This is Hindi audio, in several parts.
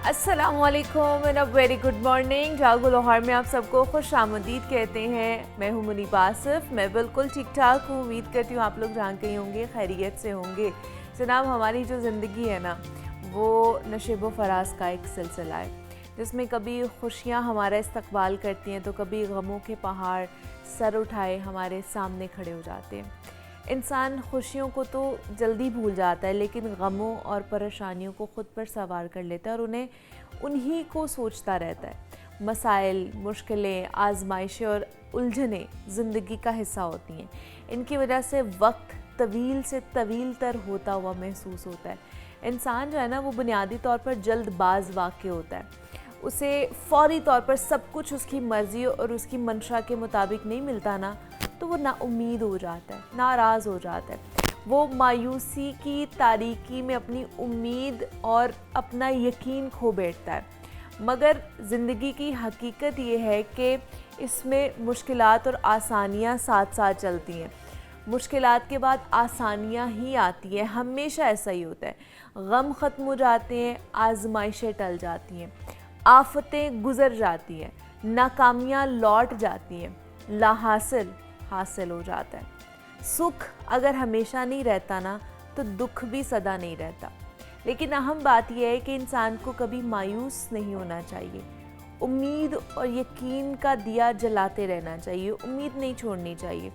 अस्सलामुअलैकुम and a very good morning. जागो लाहौर में आप सबको खुश आमदीद कहते हैं। मैं हूं मुनीब आसिफ। मैं बिल्कुल ठीक ठाक हूँ। उम्मीद करती हूँ आप लोग जहाँ कहीं होंगे खैरियत से होंगे। जनाब, हमारी जो ज़िंदगी है ना, वो नशेब व फराज का एक सिलसिला है, जिसमें कभी खुशियाँ हमारा इस्तकबाल करती हैं तो कभी गमों के पहाड़ सर उठाए हमारे सामने खड़े हो जाते हैं। इंसान खुशियों को तो जल्दी भूल जाता है, लेकिन गमों और परेशानियों को ख़ुद पर सवार कर लेता है और उन्हीं को सोचता रहता है। मसाइल, मुश्किलें, आजमाइशें और उलझनें ज़िंदगी का हिस्सा होती हैं। इनकी वजह से वक्त तवील से तवील तर होता हुआ महसूस होता है। इंसान जो है ना, वो बुनियादी तौर पर जल्दबाज वाक़ई होता है। उसे फ़ौरी तौर पर सब कुछ उसकी मर्ज़ी और उसकी मंशा के मुताबिक नहीं मिलता ना, तो वो नाउम्मीद हो जाता है, नाराज़ हो जाता है। वो मायूसी की तारीकी में अपनी उम्मीद और अपना यकीन खो बैठता है। मगर ज़िंदगी की हकीकत ये है कि इसमें मुश्किलात और आसानियाँ साथ साथ चलती हैं। मुश्किलात के बाद आसानियाँ ही आती हैं, हमेशा ऐसा ही होता है। गम ख़त्म हो जाते हैं, आजमाइशें टल जाती हैं, आफतें गुज़र जाती हैं, नाकामियाँ लौट जाती हैं, लाहासिल हासिल हो जाता है। सुख अगर हमेशा नहीं रहता ना, तो दुख भी सदा नहीं रहता। लेकिन अहम बात यह है कि इंसान को कभी मायूस नहीं होना चाहिए। उम्मीद और यकीन का दिया जलाते रहना चाहिए, उम्मीद नहीं छोड़नी चाहिए,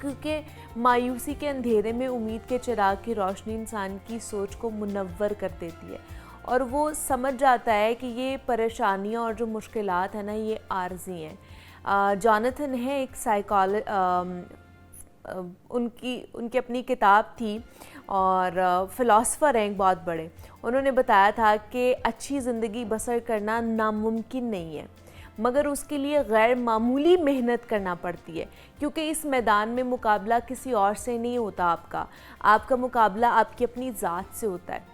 क्योंकि मायूसी के अंधेरे में उम्मीद के चिराग की रोशनी इंसान की सोच को मुनव्वर कर देती है और वो समझ जाता है कि ये परेशानियाँ और जो मुश्किलात हैं ना, ये आर्जी हैं। जॉनथन है एक उनकी अपनी किताब थी और फ़िलासफ़र हैं एक बहुत बड़े। उन्होंने बताया था कि अच्छी ज़िंदगी बसर करना नामुमकिन नहीं है, मगर उसके लिए गैर मामूली मेहनत करना पड़ती है, क्योंकि इस मैदान में मुकाबला किसी और से नहीं होता। आपका मुकाबला आपकी अपनी ज़ात से होता है,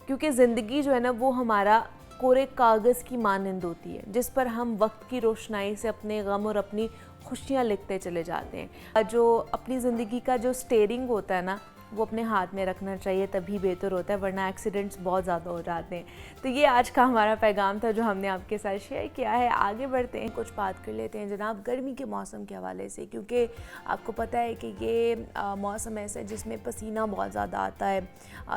क्योंकि ज़िंदगी जो है ना, वो हमारा कोरे कागज़ की मानंद होती है, जिस पर हम वक्त की रोशनाई से अपने गम और अपनी खुशियाँ लिखते चले जाते हैं। जो अपनी ज़िंदगी का जो स्टीयरिंग होता है ना, वो अपने हाथ में रखना चाहिए, तभी बेहतर होता है, वरना एक्सीडेंट्स बहुत ज़्यादा हो जाते हैं। तो ये आज का हमारा पैगाम था जो हमने आपके साथ शेयर किया है। आगे बढ़ते हैं, कुछ बात कर लेते हैं जनाब गर्मी के मौसम के हवाले से, क्योंकि आपको पता है कि ये मौसम ऐसा है जिसमें पसीना बहुत ज़्यादा आता है,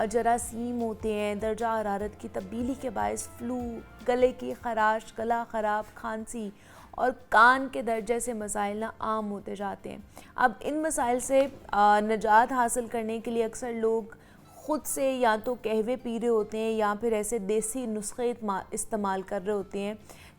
जरासीम होते हैं, दर्जा हरारत की तब्दीली के बायस फ्लू, गले की खराश, गला ख़राब, खांसी और कान के दर्द जैसे मसाइल ना आम होते जाते हैं। अब इन मसाइल से निजात हासिल करने के लिए अक्सर लोग ख़ुद से या तो कहवे पी रहे होते हैं या फिर ऐसे देसी नुस्खे इस्तेमाल कर रहे होते हैं।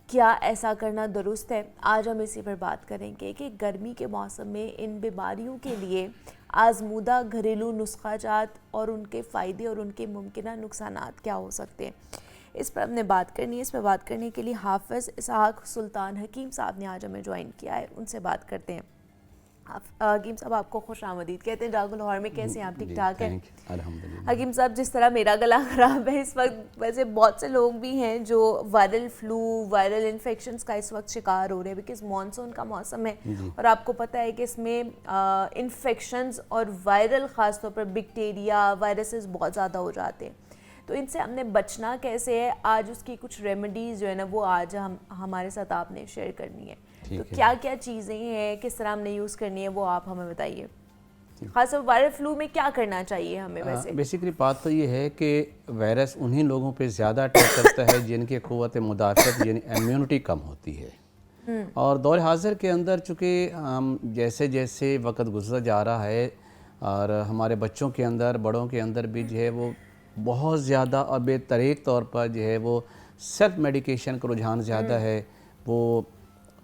क्या ऐसा करना दुरुस्त है? आज हम इसी पर बात करेंगे कि गर्मी के मौसम में इन बीमारियों के लिए आजमूदा घरेलू नुस्खाजात और उनके फ़ायदे और उनके मुमकिन नुकसानात क्या हो सकते हैं। इस पर हमने बात करनी है। इस पर बात करने के लिए हाफ़िज़ इसहाक़ सुल्तान हकीम साहब ने आज हमें ज्वाइन किया है। उनसे बात करते हैं। हकीम साहब, आपको खुश आमदीद कहते हैं। जागो लाहौर में कैसे हैं आप? ठीक ठाक हैं? अल्हम्दुलिल्लाह। हकीम साहब, जिस तरह मेरा गला ख़राब है इस वक्त, वैसे बहुत से लोग भी हैं जो वायरल फ्लू, वायरल इन्फेक्शंस का इस वक्त शिकार हो रहे हैं, बिकॉज़ मानसून का मौसम है और आपको पता है कि इसमें इन्फेक्शंस और वायरल ख़ास तौर पर बैक्टीरिया, वायरसेस बहुत ज़्यादा हो जाते हैं। तो इनसे हमने बचना कैसे है, आज उसकी कुछ रेमेडीज़ जो है ना, वो आज हमारे साथ आपने शेयर करनी है। तो क्या क्या चीज़ें हैं, किस तरह हमने यूज़ करनी है, वो आप हमें बताइए। खासतौर वायरल फ्लू में क्या करना चाहिए हमें? वैसे बेसिकली बात तो ये है कि वायरस उन्हीं लोगों पे ज़्यादा अटैक करता है जिनकी क़ुव्वत मुदाफ़अत यानी इम्यूनिटी कम होती है। और दौर हाज़िर के अंदर चूँकि जैसे जैसे वक्त गुजरता जा रहा है और हमारे बच्चों के अंदर, बड़ों के अंदर भी जो है वो बहुत ज़्यादा और बेतरीक़ तौर पर जो है वो सेल्फ मेडिकेशन का रुझान ज़्यादा है। वो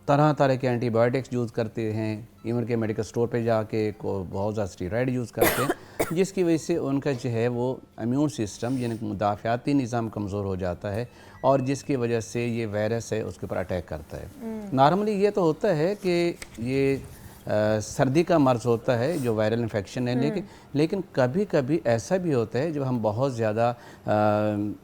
तरह तरह के एंटीबायोटिक्स यूज़ करते हैं, इवन के मेडिकल स्टोर पे जाके को बहुत ज़्यादा स्टीरॉयड यूज़ करते हैं, जिसकी वजह से उनका जो है वो इम्यून सिस्टम यानी मुदाफ़ाती निज़ाम कमज़ोर हो जाता है और जिसकी वजह से ये वायरस है उसके ऊपर अटैक करता है। नॉर्मली ये तो होता है कि ये सर्दी का मर्ज़ होता है जो वायरल इन्फेक्शन है, लेकिन कभी कभी ऐसा भी होता है जब हम बहुत ज़्यादा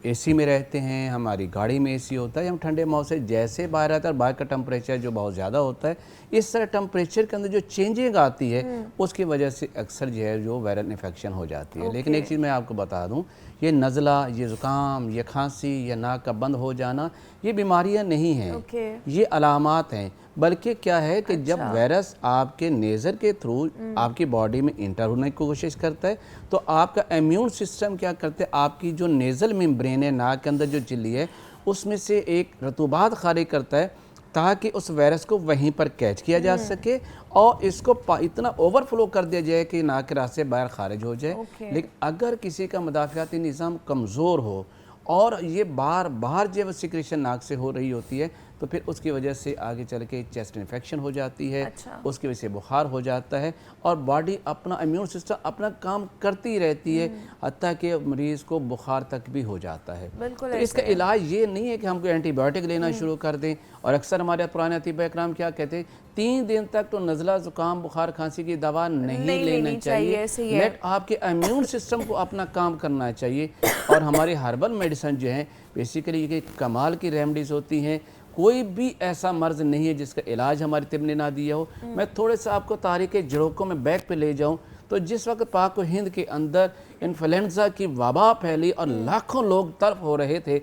एसी में रहते हैं, हमारी गाड़ी में एसी होता है, हम ठंडे मौसम जैसे बाहर आता है और बाहर का टेम्परेचर जो बहुत ज़्यादा होता है, इस तरह टेम्परेचर के अंदर जो चेंजिंग आती है उसकी वजह से अक्सर जो है जो वायरल इन्फेक्शन हो जाती है। लेकिन एक चीज़ मैं आपको बता दूं, ये नज़ला, ये ज़ुकाम, ये खांसी, ये नाक का बंद हो जाना, ये बीमारियां नहीं हैं, ये अलामात हैं। बल्कि क्या है कि जब वायरस आपके नेज़र के थ्रू आपकी बॉडी में इंटर होने की कोशिश करता है तो आपका इम्यून सिस्टम क्या करता है, आपकी जो नेज़ल मेम्ब्रेन है, नाक के अंदर जो झिल्ली है, उसमें से एक रतूबात खारिज करता है ताकि उस वायरस को वहीं पर कैच किया जा सके और इसको इतना ओवरफ्लो कर दिया जाए कि नाक के रास्ते बाहर खारिज हो जाए। लेकिन अगर किसी का मुदाफ़ियाती निज़ाम कमज़ोर हो और ये बार बार जब सिक्रेशन नाक से हो रही होती है तो फिर उसकी वजह से आगे चल के चेस्ट इन्फेक्शन हो जाती है। उसकी वजह से बुखार हो जाता है और बॉडी अपना इम्यून सिस्टम अपना काम करती रहती है, हत्ता कि मरीज़ को बुखार तक भी हो जाता है। तो इसका इलाज ये नहीं है कि हमको एंटीबायोटिक लेना शुरू कर दें। और अक्सर हमारे पुराने अतीब इकराम क्या कहते हैं, 3 दिन तक तो नज़ला, ज़ुकाम, बुखार, खांसी की दवा नहीं लेनी चाहिए। लेट आपके इम्यून सिस्टम को अपना काम करना चाहिए। और हमारे हर्बल मेडिसिन जो हैं बेसिकली ये कमाल की रेमडीज़ होती हैं। कोई भी ऐसा मर्ज़ नहीं है जिसका इलाज हमारी तिब ने ना दिया हो। मैं थोड़े सा आपको तारीख़ जड़ों में बैक पे ले जाऊं तो जिस वक्त पाक व हिंद के अंदर इन्फ्लुएंजा की वबा फैली और लाखों लोग तड़प हो रहे थे,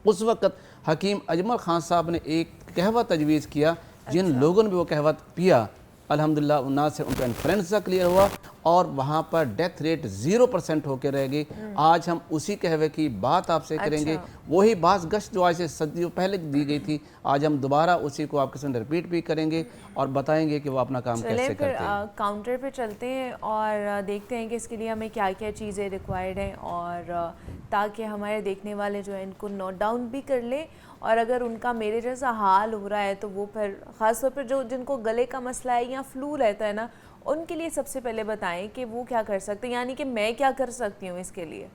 उस वक्त हकीम अजमल खान साहब ने एक कहवा तजवीज़ किया। जिन लोगों ने भी वो कहवा पिया अल्हम्दुलिल्लाह ना से उनका इन्फ्लुएंजा क्लियर हुआ और वहाँ पर डेथ रेट 0% होकर रह गई। आज हम उसी कहवे की बात आपसे करेंगे। वही बात गश्त जो आज से सदियों पहले दी गई थी, आज हम दोबारा उसी को आपके सामने रिपीट भी करेंगे और बताएंगे कि वो अपना काम कैसे करते हैं। काउंटर पे चलते हैं और देखते हैं कि इसके लिए हमें क्या क्या चीज़ें रिक्वायर्ड हैं और ताकि हमारे देखने वाले जो है इनको नोट डाउन भी कर लें और अगर उनका मेरे जैसा हाल हो रहा है तो वो फिर ख़ासतौर पर जो जिनको गले का मसला है या फ्लू रहता है ना, उनके लिए सबसे पहले बताएं कि वो क्या कर सकते हैं, यानी कि मैं क्या कर सकती हूँ इसके लिए।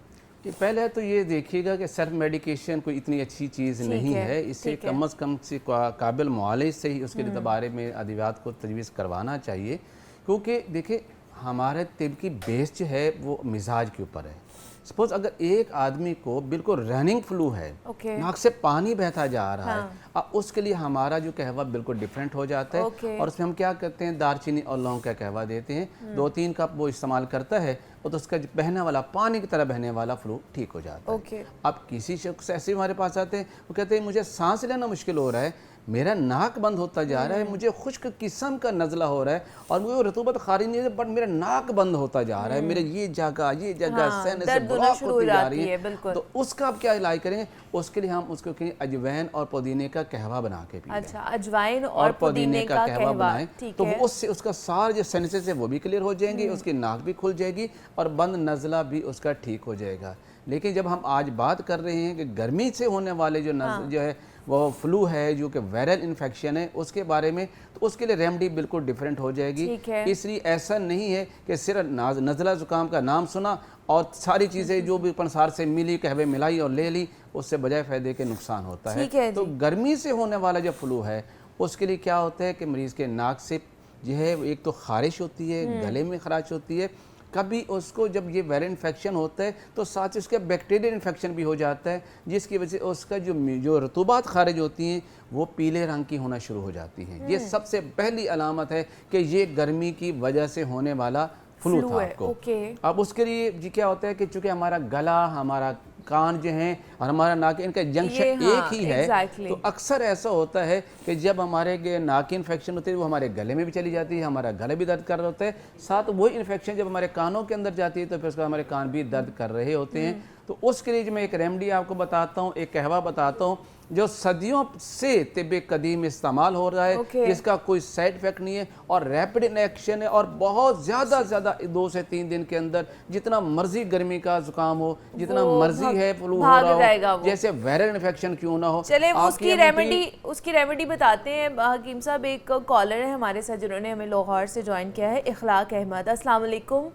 कि पहले तो ये देखिएगा कि सेल्फ मेडिकेशन कोई इतनी अच्छी चीज़ नहीं है। इससे कम अज़ कम से काबिल मुआलिज से ही उसके लिए बारे में अद्वियात को तजवीज़ करवाना चाहिए। क्योंकि देखिए हमारे तिब की बेस जो है वो मिजाज के ऊपर है। सपोज अगर एक आदमी को बिल्कुल रनिंग फ्लू है, नाक से पानी बहता जा रहा है, उसके लिए हमारा जो कहवा बिल्कुल डिफरेंट हो जाता है। और उसमें हम क्या करते हैं, दालचीनी और लौंग का कहवा देते हैं, 2-3 कप वो इस्तेमाल करता है तो उसका जो बहने वाला पानी की तरह बहने वाला फ्लू ठीक हो जाता है। अब किसी शख्स ऐसे हमारे पास आते हैं, वो कहते हैं मुझे सांस लेना मुश्किल हो रहा है, मेरा नाक बंद होता जा रहा है, मुझे खुश्क किस्म का नज़ला हो रहा है और मुझे रतूबत खारिज नहीं है बट मेरा नाक बंद होता जा रहा है, मेरे ये जगह सहने से ब्लॉक होती जा रही है। तो उसका आप क्या इलाज करेंगे, उसके लिए हम उसको अजवाइन और पुदीने का कहवा बना के पिएं। अच्छा, अजवाइन और पुदीने का कहवा बनाएं तो उससे उसका सारे जो सेंसेस है वो भी क्लियर हो जाएंगे, उसकी नाक भी खुल जाएगी और बंद नज़ला भी उसका ठीक हो जाएगा। लेकिन जब हम आज बात कर रहे हैं कि गर्मी से होने वाले जो जो है वो फ्लू है जो कि वायरल इन्फेक्शन है उसके बारे में, तो उसके लिए रेमेडी बिल्कुल डिफरेंट हो जाएगी। इसलिए ऐसा नहीं है कि सिर्फ नज़ला ज़ुकाम का नाम सुना और सारी चीज़ें जो भी पंसार से मिली कहवे मिलाई और ले ली, उससे बजाय फ़ायदे के नुकसान होता है। तो गर्मी से होने वाला जो फ्लू है उसके लिए क्या होता है कि मरीज़ के नाक से जो है एक तो खारिश होती है, गले में खराश होती है, कभी उसको जब ये वायरल इन्फेक्शन होता है तो साथ ही उसका बैक्टीरियल इन्फेक्शन भी हो जाता है, जिसकी वजह से उसका जो रतूबात खारिज होती हैं वो पीले रंग की होना शुरू हो जाती हैं। ये सबसे पहली अलामत है कि ये गर्मी की वजह से होने वाला फ्लू था आपको। अब उसके लिए जी क्या होता है कि चूँकि हमारा गला, हमारा कान जो हैं और हमारा नाक, इनका जंक्शन एक ही है। तो अक्सर ऐसा होता है कि जब हमारे नाक की इन्फेक्शन होती है वो हमारे गले में भी चली जाती है, हमारा गला भी दर्द कर रहा होता है, साथ वही इन्फेक्शन जब हमारे कानों के अंदर जाती है तो फिर उसका हमारे कान भी दर्द कर रहे होते हैं। तो उसके लिए मैं एक रेमेडी आपको बताता हूँ, एक कहवा बताता हूँ जो सदियों से तिब कदीम इस्तेमाल हो रहा है, इसका कोई साइड इफेक्ट नहीं है और रैपिड एक्शन है और बहुत ज़्यादा 2 से 3 दिन के अंदर जितना मर्जी गर्मी का जुकाम हो, जितना मर्जी है फ्लू हो रहा हो, जैसे वायरल इन्फेक्शन क्यों ना हो। चले उसकी रेमेडी बताते हैं। हकीम साहब एक कॉलर है हमारे साथ जिन्होंने हमें लाहौर से ज्वाइन किया है, इखलाक अहमद। अस्सलाम वालेकुम,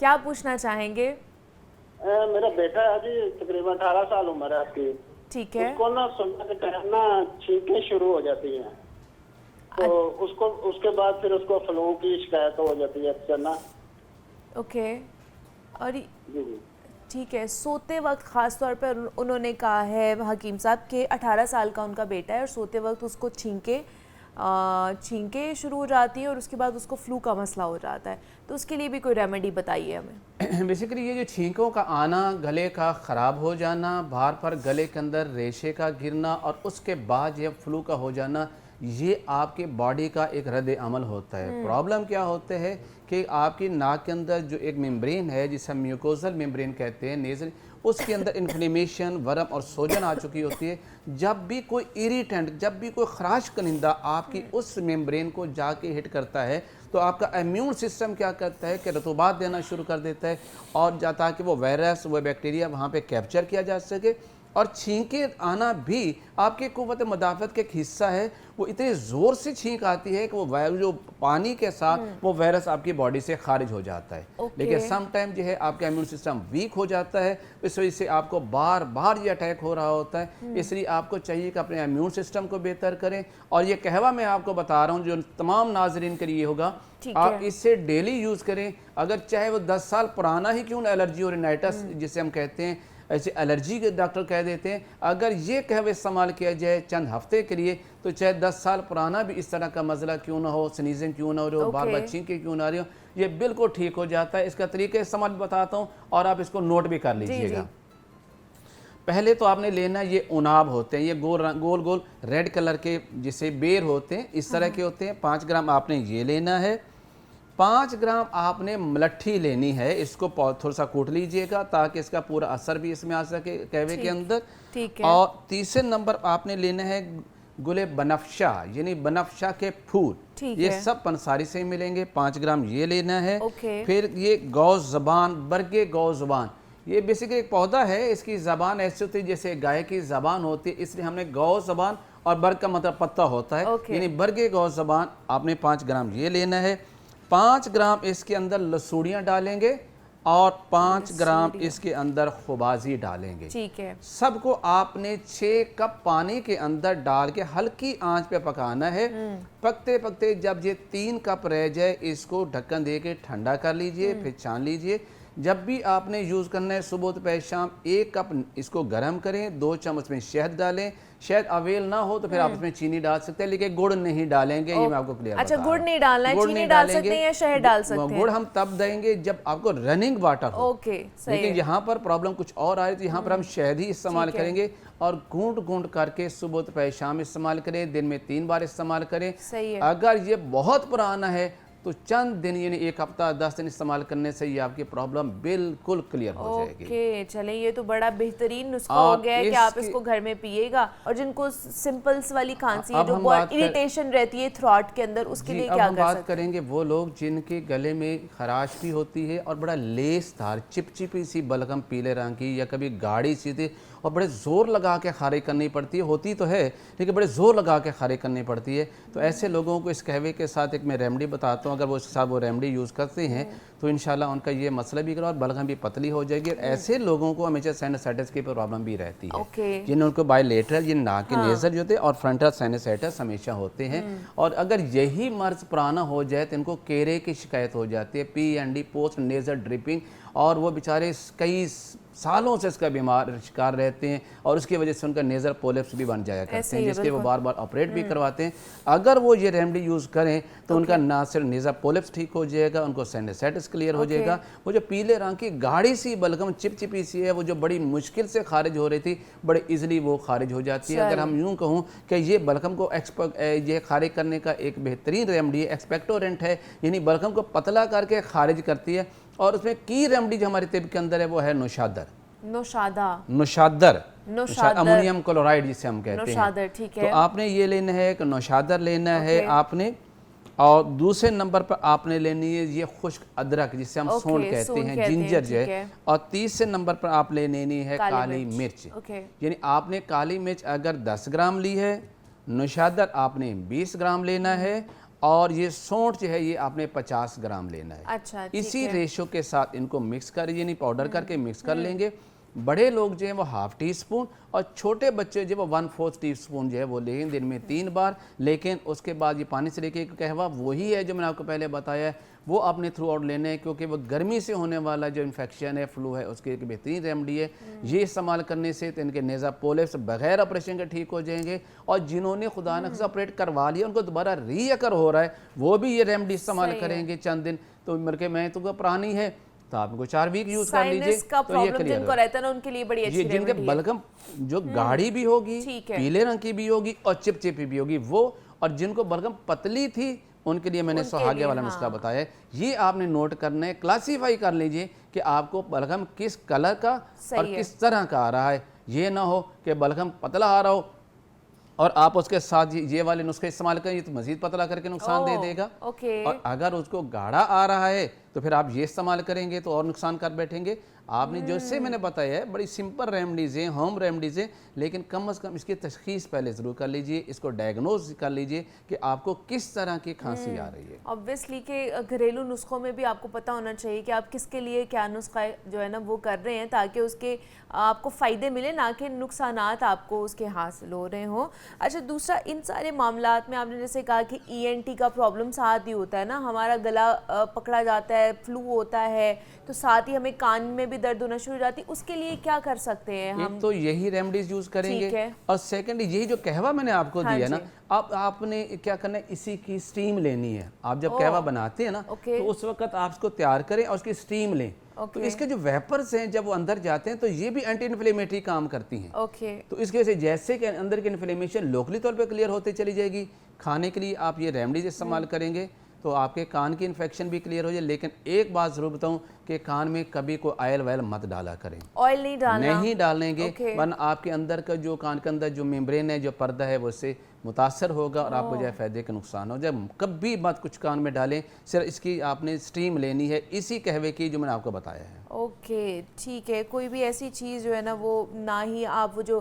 क्या पूछना चाहेंगे? मेरा बेटा है जी, तकरीबन 18 साल उम्र है आपकी। ठीक है। उसको ना सुनने के टाइम ना छींकें शुरू हो जाती हैं। तो उसको उसके बाद फिर उसको फ्लू की शिकायत हो जाती है अक्सर ना। ओके। और जी जी। ठीक है, सोते वक्त ख़ास तौर पर उन्होंने कहा है हकीम साहब कि 18 साल का उनका बेटा है और सोते वक्त उसको छींके शुरू हो जाती है और उसके बाद उसको फ्लू का मसला हो जाता है, तो उसके लिए भी कोई रेमेडी बताइए हमें। बेसिकली ये जो छींकों का आना, गले का ख़राब हो जाना, बार बार गले के अंदर रेशे का गिरना और उसके बाद ये फ्लू का हो जाना, ये आपके बॉडी का एक रद्द अमल होता है। प्रॉब्लम क्या होते हैं कि आपकी नाक के अंदर जो एक मेम्ब्रेन है जिसे हम म्यूकोजल मेम्ब्रेन कहते हैं, नेजल, उसके अंदर इन्फ्लेमेशन, वर्म और सोजन आ चुकी होती है। जब भी कोई इरिटेंट, जब भी कोई खराश कनिंदा आपकी उस मेम्ब्रेन को जाके हिट करता है तो आपका इम्यून सिस्टम क्या करता है कि रतूबात देना शुरू कर देता है और ताकि वो वायरस, वो बैक्टीरिया वहाँ पे कैप्चर किया जा सके। और छींके आना भी आपके कुव्वत मुदाफ़त का एक हिस्सा है। वो इतने ज़ोर से छींक आती है कि वो जो पानी के साथ वो वायरस आपकी बॉडी से खारिज हो जाता है। लेकिन सम टाइम जो है आपका इम्यून सिस्टम वीक हो जाता है, इस वजह से आपको बार बार ये अटैक हो रहा होता है। इसलिए आपको चाहिए कि अपने इम्यून सिस्टम को बेहतर करें। और ये कहवा मैं आपको बता रहा हूँ जो तमाम नाजरीन के लिए होगा, आप इससे डेली यूज़ करें। अगर चाहे वो 10 साल पुराना ही क्यों ना एलर्जी और राइनाइटिस जिसे हम कहते हैं, ऐसे एलर्जी के डॉक्टर कह देते हैं, अगर ये कहवा इस्तेमाल किया जाए चंद हफ्ते के लिए तो चाहे 10 साल पुराना भी इस तरह का मसला क्यों ना हो, स्नीजिंग क्यों ना हो रही हो, बार बार छींके क्यों ना आ रही हो, ये बिल्कुल ठीक हो जाता है। इसका तरीका इस्तेमाल बताता हूँ और आप इसको नोट भी कर लीजिएगा। पहले तो आपने लेना, ये उनाब होते हैं, ये गोल गोल रेड कलर के जिसे बेर होते हैं, इस तरह के होते हैं। 5 ग्राम आपने ये लेना है। 5 ग्राम आपने मलट्ठी लेनी है, इसको थोड़ा सा कूट लीजिएगा ताकि इसका पूरा असर भी इसमें आ सके कहवे के अंदर। ठीक है। और तीसरे नंबर आपने लेना है गुले बनफ्शा, यानी बनफ्शा के फूल, ये सब पंसारी से मिलेंगे। 5 ग्राम ये लेना है। फिर ये गौ ज़बान, बरगे गौ ज़बान, ये बेसिकली एक पौधा है, इसकी ज़बान ऐसी होती है जैसे गाय की ज़बान होती है, इसलिए हमने गौ ज़बान, और बर्ग का मतलब पत्ता होता है, यानी बरगे गौ ज़बान आपने 5 ग्राम ये लेना है। 5 ग्राम इसके अंदर लसूड़ियाँ डालेंगे और 5 ग्राम इसके अंदर खुबाजी डालेंगे। ठीक है। सबको आपने 6 कप पानी के अंदर डाल के हल्की आंच पे पकाना है। पकते पकते जब ये 3 कप रह जाए इसको ढक्कन दे के ठंडा कर लीजिए, फिर छान लीजिए। जब भी आपने यूज़ करना है सुबह दोपहर शाम 1 कप इसको गर्म करें, 2 चम्मच में शहद डालें। शहद अवेल ना हो तो फिर आप इसमें चीनी डाल सकते हैं, लेकिन गुड़ नहीं डालेंगे, ये मैं आपको क्लियर बता रहा हूं। गुड़ नहीं डालना है, चीनी डाल सकते हैं या शहद डाल सकते हैं। गुड़ हम तब देंगे जब आपको रनिंग वाटर हो। सही। लेकिन यहाँ पर प्रॉब्लम कुछ और आ रही है, तो यहाँ पर हम शहद ही इस्तेमाल करेंगे और गूंद गूंद करके सुबह दोपहर शाम इस्तेमाल करें, दिन में 3 बार इस्तेमाल करें। सही है। अगर ये बहुत पुराना है तो चंद दिन यानी 1 हफ्ता 10 दिन इस्तेमाल करने से ये आपकी प्रॉब्लम बिल्कुल क्लियर हो जाएगी। ओके, चलें, ये तो बड़ा बेहतरीन नुस्खा हो गया है कि आप इसको घर में पिएगा। और जिनको सिंपल्स वाली खांसी है, जो बहुत इरिटेशन रहती है थ्रोट के अंदर, उसके लिए क्या हम बात करेंगे वो लोग जिनके गले में खराश भी होती है और बड़ा लेसदार चिपचिपी सी बलगम पीले रंग की या कभी गाढ़ी सी थी और बड़े ज़ोर लगा के खारिज करनी पड़ती है, होती तो है लेकिन बड़े ज़ोर लगा के खारिज करनी पड़ती है। तो ऐसे लोगों को इस कहवे के साथ एक मैं रेमडी बताता हूँ, अगर वो इसके साथ वो रेमडी यूज़ करते हैं तो इंशाल्लाह उनका ये मसला भी करा और बलगम भी पतली हो जाएगी। ऐसे लोगों को हमेशा साइनसाइटिस की प्रॉब्लम भी रहती है, जिन उनको बायलेटरल जिन नाक के नेज़र जो होते हैं और फ्रंटल साइनसाइटिस हमेशा होते हैं। और अगर यही मर्ज पुराना हो जाए तो इनको केरे की शिकायत हो जाती है, PND, पोस्ट नेज़र ड्रिपिंग, और वो बेचारे कई सालों से इसका बीमार शिकार रहते हैं और उसकी वजह से उनका नेज़र पोलिप्स भी बन जाया करते हैं, जिसके वो बार बार ऑपरेट भी करवाते हैं। अगर वो ये रेमडी यूज़ करें तो उनका ना सिर्फ नेज़र पोलिप्स ठीक हो जाएगा, उनको साइनसाइटिस क्लियर हो जाएगा। वो जो पीले रंग की गाढ़ी सी बलगम चिपचिपी सी है, वो जो बड़ी मुश्किल से खारिज हो रही थी, बड़े ईजिली वो खारिज हो जाती है। अगर हम यूँ कहूँ कि ये बलगम को ये खारिज करने का एक बेहतरीन रेमडी है, एक्सपेक्टोरेंट है, यानी बलगम को पतला करके खारिज करती है। और उसमें की रेमडी जो हमारे तिब के अंदर है वो है नुशादर, अमोनियम क्लोराइड जिसे हम कहते हैं। ठीक है। तो आपने ये लेना है कि नुशादर लेना है आपने, और दूसरे नंबर पर आपने लेनी है ये खुश्क अदरक जिसे हम सोंड कहते हैं, जिंजर जो है। और तीसरे नंबर पर आप लेनी है काली मिर्च, यानी आपने काली मिर्च अगर 10 ग्राम ली है, नुशादर आपने 20 ग्राम लेना है, और ये सौंठ जो है ये आपने 50 ग्राम लेना है। अच्छा, इसी रेशो के साथ इनको मिक्स कर, यानी पाउडर करके मिक्स कर लेंगे। बड़े लोग जो है वो हाफ टी स्पून, और छोटे बच्चे जो है वो 1/4 टीस्पून जो है वो लें दिन में 3 बार। लेकिन उसके बाद ये पानी से लेके कहवा वही है जो मैंने आपको पहले बताया है, वो आपने थ्रू आउट लेने हैं, क्योंकि वो गर्मी से होने वाला जो इन्फेक्शन है, फ्लू है, उसकी एक बेहतरीन रेमडी है। ये इस्तेमाल करने से तो इनके नेज़ा पोलिप्स बगैर ऑपरेशन के ठीक हो जाएंगे, और जिन्होंने खुदा न ऑपरेट करवा लिया उनको दोबारा रीअकर हो रहा है, वो भी ये रेमडी इस्तेमाल करेंगे चंद दिन। तो मर के मैं तो पुरानी है तो आप इनको 4 वीक यूज कर लीजिए तो ये क्लियर जिनको रहता है ना उनके लिए बड़ी अच्छी जिनके बलगम जो गाढ़ी भी होगी, पीले रंग की भी होगी और चिपचिपी भी होगी वो, और जिनको बलगम पतली थी उनके लिए मैंने सुहागे वाला नुस्खा बताया है। ये आपने नोट करना है, क्लासीफाई कर लीजिए कि आपको बलगम किस कलर का और किस तरह का आ रहा है। ये ना हो कि बलगम पतला आ रहा हो और आप उसके साथ ये वाले नुस्खे इस्तेमाल करें, ये तो मजीद पतला करके नुकसान दे देगा। और अगर उसको गाढ़ा आ रहा है तो फिर आप ये इस्तेमाल करेंगे तो और नुकसान कर बैठेंगे। आपने जो से मैंने बताया है बड़ी सिंपल रेमडीज हैं, होम रेमडीज हैं, लेकिन कम अज़ कम इसकी तशखीस पहले ज़रूर कर लीजिए, इसको डायग्नोज कर लीजिए कि आपको किस तरह की खांसी आ रही है। ऑब्वियसली कि घरेलू नुस्खों में भी आपको पता होना चाहिए कि आप किसके लिए क्या नुस्खा जो है ना वो कर रहे हैं, ताकि उसके आपको फ़ायदे मिले, ना कि नुकसानात आपको उसके हासिल हो रहे हों। अच्छा, दूसरा इन सारे मामलात में आपने जैसे कहा कि ENT का प्रॉब्लम साथ ही होता है ना, हमारा गला पकड़ा जाता है, फ्लू होता है, तो साथ ही हमें कान में भी दर्द होना शुरू हो जाती है, उसके लिए क्या कर सकते हैं हम? एक तो यही रेमडीज यूज करेंगे, और सेकंड यही जो कहवा मैंने आपको दिया ना, आपने क्या करना है, इसी की स्टीम लेनी है। आप जब कहवा बनाते हैं ना तो उस वक्त आप इसको तैयार करें और उसकी स्टीम लें। तो इसके जो वेपर्स हैं जब वो अंदर जाते हैं तो ये भी एंटी इन्फ्लेमेटरी काम करती हैं। तो इसके वजह से जैसे कि अंदर की इन्फ्लेमेशन लोकली तौर पे क्लियर होते चली जाएगी। खाने के लिए आप ये रेमडीज इस्तेमाल करेंगे तो आपके कान की इन्फेक्शन भी क्लियर हो जाए। लेकिन एक बात जरूर बताऊं कि कान में कभी कोई ऑयल वायल मत डाला करें, ऑयल नहीं डालेंगे वरना आपके अंदर का जो कान के अंदर जो मेम्ब्रेन है, जो पर्दा है, वो उससे मुतासर होगा और आपको जो है फ़ायदे का नुकसान हो। जब कभी मत कुछ कान में डालें, सिर्फ इसकी आपने स्टीम लेनी है इसी कहवे की जो मैंने आपको बताया है। ओके, ठीक है। कोई भी ऐसी चीज़ जो है ना वो ना ही आप वो जो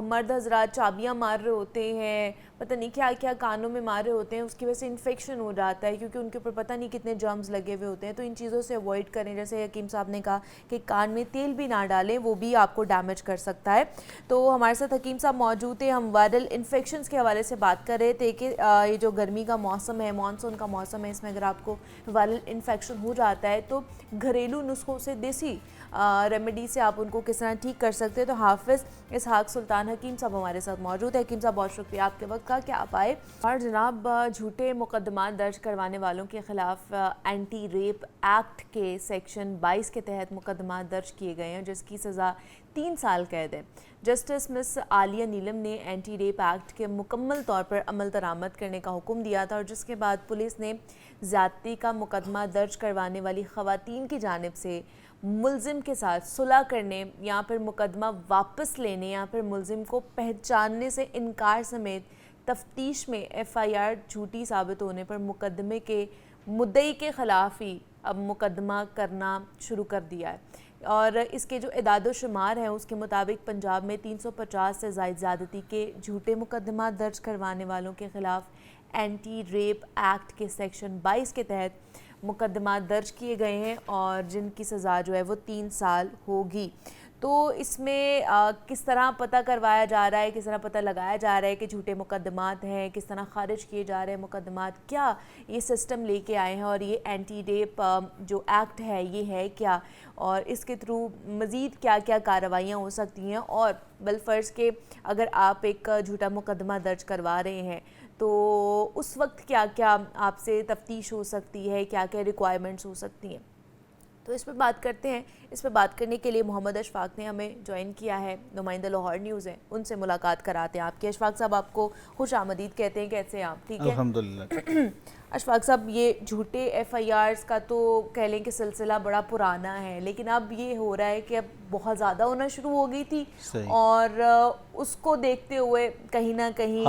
मर्द हजरात चाबियाँ मार रहे होते हैं, पता नहीं क्या क्या कानों में मार रहे होते हैं, उसकी वजह से इन्फेक्शन हो जाता है क्योंकि उनके ऊपर पता नहीं कितने जर्म्स लगे हुए होते हैं। तो इन चीज़ों से अवॉइड करें। जैसे हकीम साहब ने कहा कि कान में तेल भी ना डालें, वो भी आपको डैमेज कर सकता है। तो हमारे साथ हकीम साहब मौजूद थे। हम वायरल इन्फेक्शंस के हवाले से बात कर रहे थे कि ये जो गर्मी का मौसम है, मानसून का मौसम है, इसमें अगर आपको वायरल इन्फेक्शन हो जाता है तो घरेलू नुस्खों से, देसी रेमेडी से आप उनको किस तरह ठीक कर सकते हैं। तो हाफिज़ इसहाक सुल्तान हकीम साहब हमारे साथ मौजूद है। हकीम साहब बहुत शुक्रिया आपके वक्त का कि आप आए। और जनाब, झूठे मुकदमा दर्ज करवाने वालों के ख़िलाफ़ एंटी रेप एक्ट के सेक्शन 22 के तहत मुकदमा दर्ज किए गए हैं जिसकी सज़ा 3 साल कैद है। जस्टिस मिस आलिया नीलम ने एंटी रेप एक्ट के मुकम्मल तौर पर अमल दरामद करने का हुक्म दिया था और जिसके बाद पुलिस ने ज़्यादती का मुकदमा दर्ज करवाने वाली ख़वातीन की जानिब से मुल्ज़िम के साथ सुलह करने या फिर मुकदमा वापस लेने या फिर मुल्ज़िम को पहचानने से इनकार समेत तफ्तीश में FIR झूठी साबित होने पर मुकदमे के मुद्दई के ख़िलाफ़ ही अब मुकदमा करना शुरू कर दिया है। और इसके जो इदाद शुमार हैं उसके मुताबिक पंजाब में 350 से ज़ायद ज़्यादती के झूठे मुकदमा दर्ज करवाने वालों के ख़िलाफ़ एंटी रेप एक्ट के सेक्शन 22 के तहत मुकदमा दर्ज किए गए हैं और जिनकी सज़ा जो है वो 3 साल होगी। तो इसमें किस तरह पता करवाया जा रहा है, किस तरह पता लगाया जा रहा है कि झूठे मुकदमात हैं, किस तरह खारिज किए जा रहे हैं मुकदमात, क्या ये सिस्टम लेके आए हैं और ये एंटी रेप जो एक्ट है ये है क्या, और इसके थ्रू मज़ीद क्या क्या कार्रवाइयाँ हो सकती हैं, और बलफ़र्ज़ के अगर आप एक झूठा मुकदमा दर्ज करवा रहे हैं तो उस वक्त क्या क्या आपसे तफ्तीश हो सकती है, क्या क्या रिक्वायरमेंट्स हो सकती हैं। तो इस पर बात करते हैं। इस पर बात करने के लिए मोहम्मद अशफाक ने हमें ज्वाइन किया है, नुमाइंदा लाहौर न्यूज़ हैं, उनसे मुलाकात कराते हैं आपके। अशफाक साहब आपको खुश आमदीद कहते हैं, कैसे हैं आप? ठीक है, अल्हम्दुलिल्लाह। अशफाक साहब, ये झूठे FIRs का तो कह लें कि सिलसिला बड़ा पुराना है, लेकिन अब ये हो रहा है कि अब बहुत ज़्यादा होना शुरू हो गई थी और उसको देखते हुए कहीं ना कहीं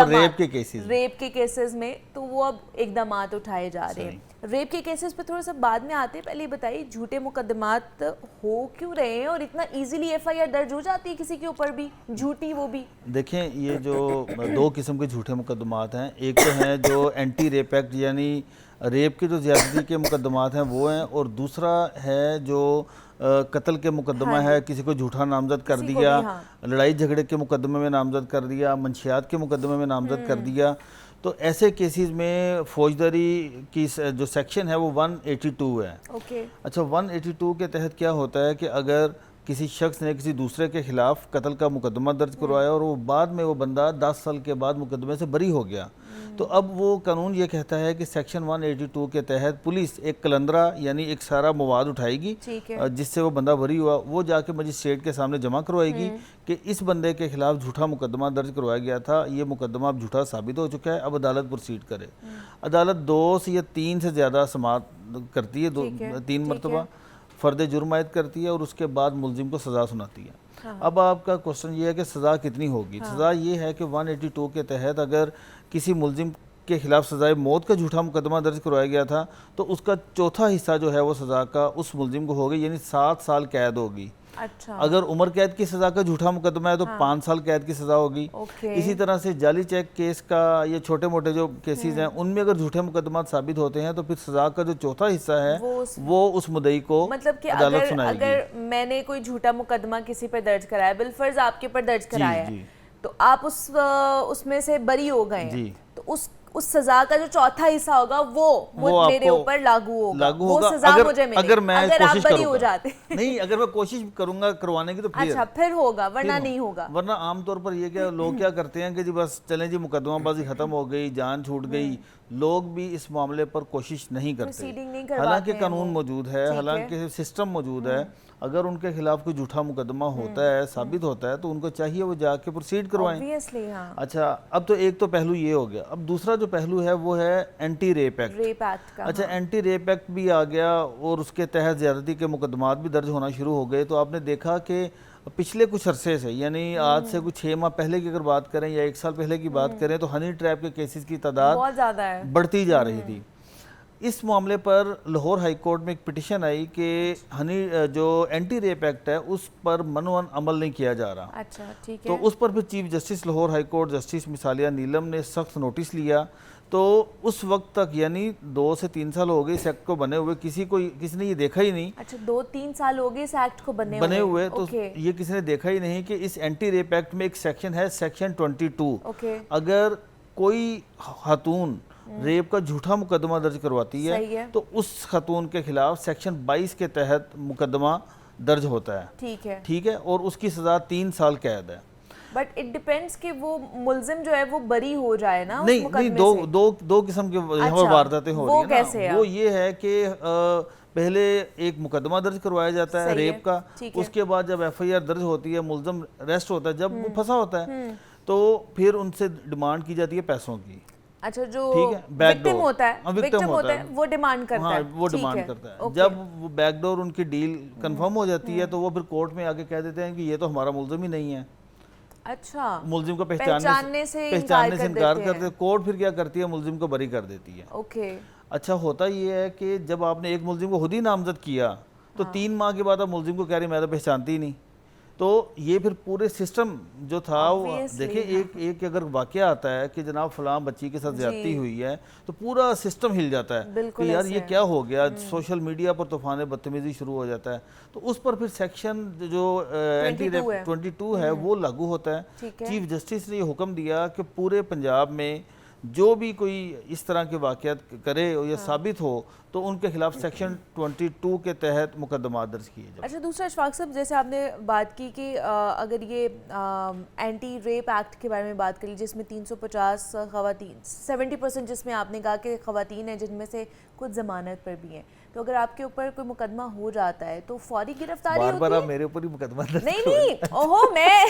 रेप के केसेस में तो वो अब इकदामात उठाए जा रहे हैं। रेप के केसेस पे थोड़ा सा बाद में आते हैं, पहले बताइए झूठे मुकदमात हो क्यों रहे हैं और इतना इजीली FIR दर्ज हो जाती है किसी के ऊपर भी, झूठी वो भी? देखें, ये जो 2 किस्म के झूठे मुकदमात हैं, एक तो हैं जो एंटी रेप एक्ट यानी रेप के जो ज़्यादती के मुकदमात हैं वो हैं, और दूसरा है जो कत्ल के मुकदमा है, किसी को झूठा नामजद कर किसी को दिया, भी, हाँ। लड़ाई झगड़े के मुकदमे में नामजद कर दिया, मंशियात के मुकदमे में नामजद कर दिया, तो ऐसे केसेस में फौजदारी की जो सेक्शन है वो 182 है। ओके। अच्छा, 182 के तहत क्या होता है कि अगर किसी शख्स ने किसी दूसरे के खिलाफ कत्ल का मुकदमा दर्ज करवाया और वो बाद में वो बंदा 10 साल के बाद मुकदमे से बरी हो गया, तो अब वो कानून ये कहता है कि सेक्शन 182 के तहत पुलिस एक कलंदरा यानी एक सारा मवाद उठाएगी जिससे वो बंदा बरी हुआ, वो जाके मजिस्ट्रेट के सामने जमा करवाएगी कि इस बंदे के खिलाफ झूठा मुकदमा दर्ज करवाया गया था, ये मुकदमा अब झूठा साबित हो चुका है, अब अदालत प्रोसीड करे। अदालत 2 से या 3 से ज़्यादा समाअत करती है, 3 मरतबा फ़र्द जुर्म आयद करती है और उसके बाद मुलजिम को सज़ा सुनाती है। अब आपका क्वेश्चन ये है कि सज़ा कितनी होगी? सज़ा ये है कि 182 के तहत अगर किसी मुलजिम के खिलाफ सज़ाए मौत का झूठा मुकदमा दर्ज करवाया गया था तो उसका चौथा हिस्सा जो है वो सज़ा का उस मुलजिम को होगी, यानी 7 साल कैद होगी। अच्छा। अगर उम्र कैद की सज़ा का झूठा मुकदमा है तो 5 साल कैद की सज़ा होगी। इसी तरह से जाली चेक केस का, ये छोटे मोटे जो केसेस हैं उनमें अगर झूठे मुकदमा साबित होते हैं तो फिर सज़ा का जो चौथा हिस्सा है वो उस मुद्दई को मतलब कि अदालत सुनाएगी। अगर मैंने कोई झूठा मुकदमा किसी पर दर्ज कराया, बिलफर्ज आपके पर दर्ज कराया है, तो आप उसमें से बरी हो गए, तो उस सजा का जो चौथा हिस्सा होगा वो मेरे ऊपर लागू होगा। वो सजा मुझे मिलेगी अगर आप बरी हो जाते। नहीं, अगर मैं कोशिश करूंगा करवाने की तो फिर होगा, वरना नहीं होगा। वरना आमतौर पर ये क्या लोग क्या करते हैं कि जी बस चलें जी मुकदमाबाजी खत्म हो गई, जान छूट गई, लोग भी इस मामले पर कोशिश नहीं करते। हालांकि कानून मौजूद है, हालांकि सिस्टम मौजूद है, अगर उनके खिलाफ कोई झूठा मुकदमा होता है, साबित होता है, तो उनको चाहिए वो जाके प्रोसीड करवाएं। हाँ। अच्छा, अब तो एक तो पहलू ये हो गया, अब दूसरा जो पहलू है वो है एंटी रेप एक्ट का। अच्छा, एंटी रेप एक्ट भी आ गया और उसके तहत ज्यादती के मुकदमात भी दर्ज होना शुरू हो गए। तो आपने देखा कि पिछले कुछ अरसे से, यानी आज से कुछ 6 माह पहले की अगर बात करें या 1 साल पहले की बात करें, तो हनी ट्रैप के केसेस की तादाद बहुत ज़्यादा है, बढ़ती जा रही थी। इस मामले पर लाहौर हाई कोर्ट में एक पिटिशन आई कि हनी जो एंटी रेप एक्ट है उस पर मनवन अमल नहीं किया जा रहा। अच्छा, ठीक है। तो उस पर फिर chief justice Lahore high court justice मिसालिया नीलम ने सख्त नोटिस लिया। तो उस वक्त तक यानी 2 से 3 साल हो गए इस एक्ट को बने हुए, किसी ने ये देखा ही नहीं। अच्छा, 2-3 साल हो गए इस एक्ट को बने हुए तो ये किसी ने देखा ही नहीं कि इस एंटी रेप एक्ट में एक सेक्शन है, सेक्शन 22। अगर कोई खातून रेप का झूठा मुकदमा दर्ज करवाती है तो उस खातून के खिलाफ सेक्शन 22 के तहत मुकदमा दर्ज होता है। ठीक है, और उसकी सजा 3 साल कैद है। बट इट डिपेंड्स कि वो मुल्जिम जो है वो बरी हो जाए ना। नहीं, दो किस्म के यहाँ पर वारदातें हो रही है ना। वो ये है कि पहले एक मुकदमा दर्ज करवाया जाता है रेप का, उसके बाद जब FIR दर्ज होती है, मुल्जिम अरेस्ट होता है, जब वो फंसा होता है तो फिर उनसे डिमांड की जाती है पैसों की। अच्छा, जो विक्टिम होता है वो डिमांड करता है। वो डिमांड करता है। जब वो बैकडोर उनकी डील कंफर्म हो जाती है तो वो फिर कोर्ट में आके कह देते हैं कि ये तो हमारा मुल्जिम ही नहीं है। अच्छा, मुल्जिम को पहचानने से इनकार करते हैं। कोर्ट फिर क्या करती है, मुल्जिम को बरी कर देती है। ओके। अच्छा, होता ये है कि जब आपने एक मुल्जिम को खुद ही नामजद किया तो 3 माह के बाद आप मुल्जिम को कह रही मैं तो पहचानती ही नहीं, तो ये फिर पूरे सिस्टम जो था वो देखिए, एक अगर वाकया आता है कि जनाब फलां बच्ची के साथ ज्यादती हुई है तो पूरा सिस्टम हिल जाता है कि यार ये क्या हो गया। सोशल मीडिया पर तूफान बदतमीजी शुरू हो जाता है। तो उस पर फिर सेक्शन जो एंटी रेप 22 है वो लागू होता है। चीफ जस्टिस ने ये हुक्म दिया कि पूरे पंजाब में जो भी कोई इस तरह के वाक़यात करे या साबित हो तो उनके खिलाफ सेक्शन 22 के तहत मुकदमा दर्ज किए जाए। अच्छा, दूसरा इशफाक साहब, जैसे आपने बात की कि अगर ये एंटी रेप एक्ट के बारे में बात करी जिसमें 350 खवातीन, 70% जिसमें आपने कहा कि खवातीन हैं जिनमें से कुछ जमानत पर भी हैं, तो अगर आपके ऊपर कोई मुकदमा हो जाता है तो फौरी गिरफ्तारी होती है? बार-बार आप मेरे ऊपर ही मुकदमा दर्ज नहीं, ओहो, मैं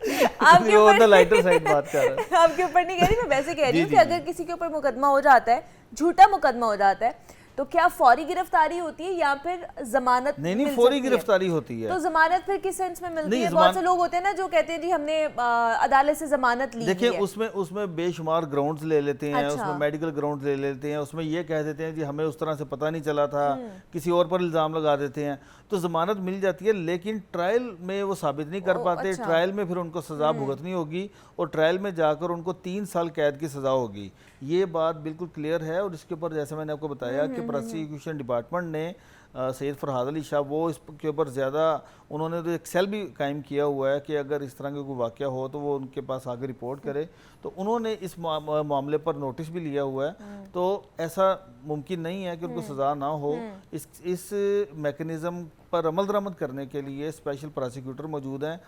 आपके ऊपर लाइटर साइड बात कर रहा है। आपके ऊपर नहीं कह रही, मैं वैसे कह रही हूँ कि अगर किसी के ऊपर मुकदमा हो जाता है, झूठा मुकदमा हो जाता है, तो क्या फौरी गिरफ्तारी होती है या फिर जमानत? नहीं, फौरी गिरफ्तारी होती है। तो जमानत फिर किस सेंस में मिलती है? बहुत से लोग होते हैं ना जो कहते हैं जी हमने अदालत से जमानत ली। देखिए, उसमें बेशुमार ग्राउंड्स ले लेते हैं। अच्छा। उसमें मेडिकल ग्राउंड्स ले लेते हैं, उसमें ये कह देते हैं जी हमें उस तरह से पता नहीं चला था, किसी और पर इल्ज़ाम लगा देते हैं, तो जमानत मिल जाती है। लेकिन ट्रायल में वो साबित नहीं कर पाते। अच्छा। ट्रायल में फिर उनको सज़ा भुगतनी होगी और ट्रायल में जाकर उनको 3 साल कैद की सज़ा होगी। ये बात बिल्कुल क्लियर है। और इसके ऊपर जैसे मैंने आपको बताया कि प्रोसिक्यूशन डिपार्टमेंट ने सैयद फरहाद अली शाह, वो इसके ऊपर ज़्यादा उन्होंने तो एक सेल भी कायम किया हुआ है कि अगर इस तरह का कोई वाक़या हो तो वो उनके पास आगे रिपोर्ट करे। तो उन्होंने इस मामले पर नोटिस भी लिया हुआ है। तो ऐसा मुमकिन नहीं है कि उनको सज़ा ना हो। इस मेकनिज़म पर अमल दरामद करने के लिए स्पेशल प्रोसिक्यूटर मौजूद हैं।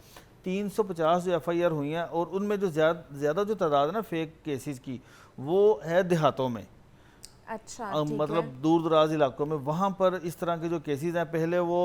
350 जो FIR हुई हैं और उनमें जो ज़्यादा जो तादाद है ना फेक केसेस की, वो है देहातों में। अच्छा, मतलब दूर दराज इलाकों में, वहाँ पर इस तरह के जो केसेस हैं, पहले वो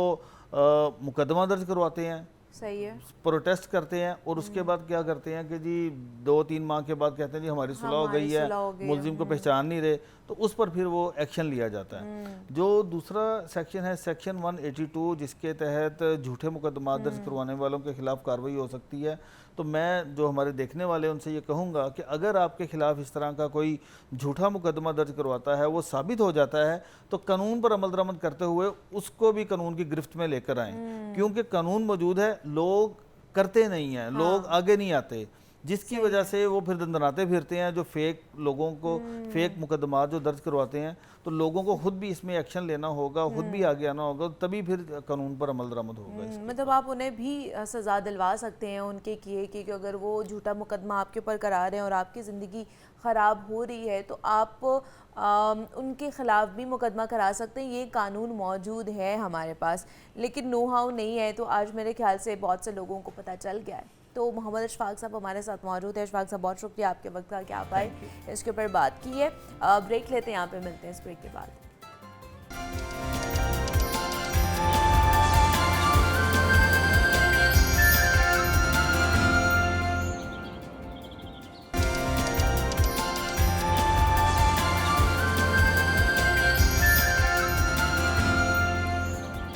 मुकदमा दर्ज करवाते हैं, सही है, प्रोटेस्ट करते हैं और उसके बाद क्या करते हैं कि जी 2-3 माह के बाद कहते हैं जी हमारी सुलह हो गई है, मुलजिम को पहचान नहीं रहे, तो उस पर फिर वो एक्शन लिया जाता है। जो दूसरा सेक्शन है सेक्शन 182, जिसके तहत झूठे मुकदमा दर्ज करवाने वालों के खिलाफ कार्रवाई हो सकती है। तो मैं जो हमारे देखने वाले उनसे ये कहूँगा कि अगर आपके खिलाफ इस तरह का कोई झूठा मुकदमा दर्ज करवाता है, वो साबित हो जाता है, तो कानून पर अमल दरामद करते हुए उसको भी कानून की गिरफ्त में लेकर आएँ, क्योंकि कानून मौजूद है, लोग करते नहीं हैं, लोग आगे नहीं आते, जिसकी वजह से वो फिर दंदनाते फिरते हैं। जो फेक लोगों को फेक मुकदमा जो दर्ज करवाते हैं, तो लोगों को खुद भी इसमें एक्शन लेना होगा, खुद भी आगे आना होगा, तभी फिर कानून पर अमल दरामद होगा। मतलब आप उन्हें भी सज़ा दिलवा सकते हैं उनके किए कि अगर वो झूठा मुकदमा आपके ऊपर करा रहे हैं और आपकी ज़िंदगी ख़राब हो रही है, तो आप उनके ख़िलाफ़ भी मुकदमा करा सकते हैं। ये कानून मौजूद है हमारे पास, लेकिन नो हाउ नहीं है। तो आज मेरे ख्याल से बहुत से लोगों को पता चल गया है। तो मोहम्मद अशफाक साहब हमारे साथ मौजूद है। अशफाक साहब, बहुत शुक्रिया आपके वक्त का कि आप आए, इसके ऊपर बात की है। ब्रेक लेते हैं, यहाँ पे मिलते हैं इस ब्रेक के बाद।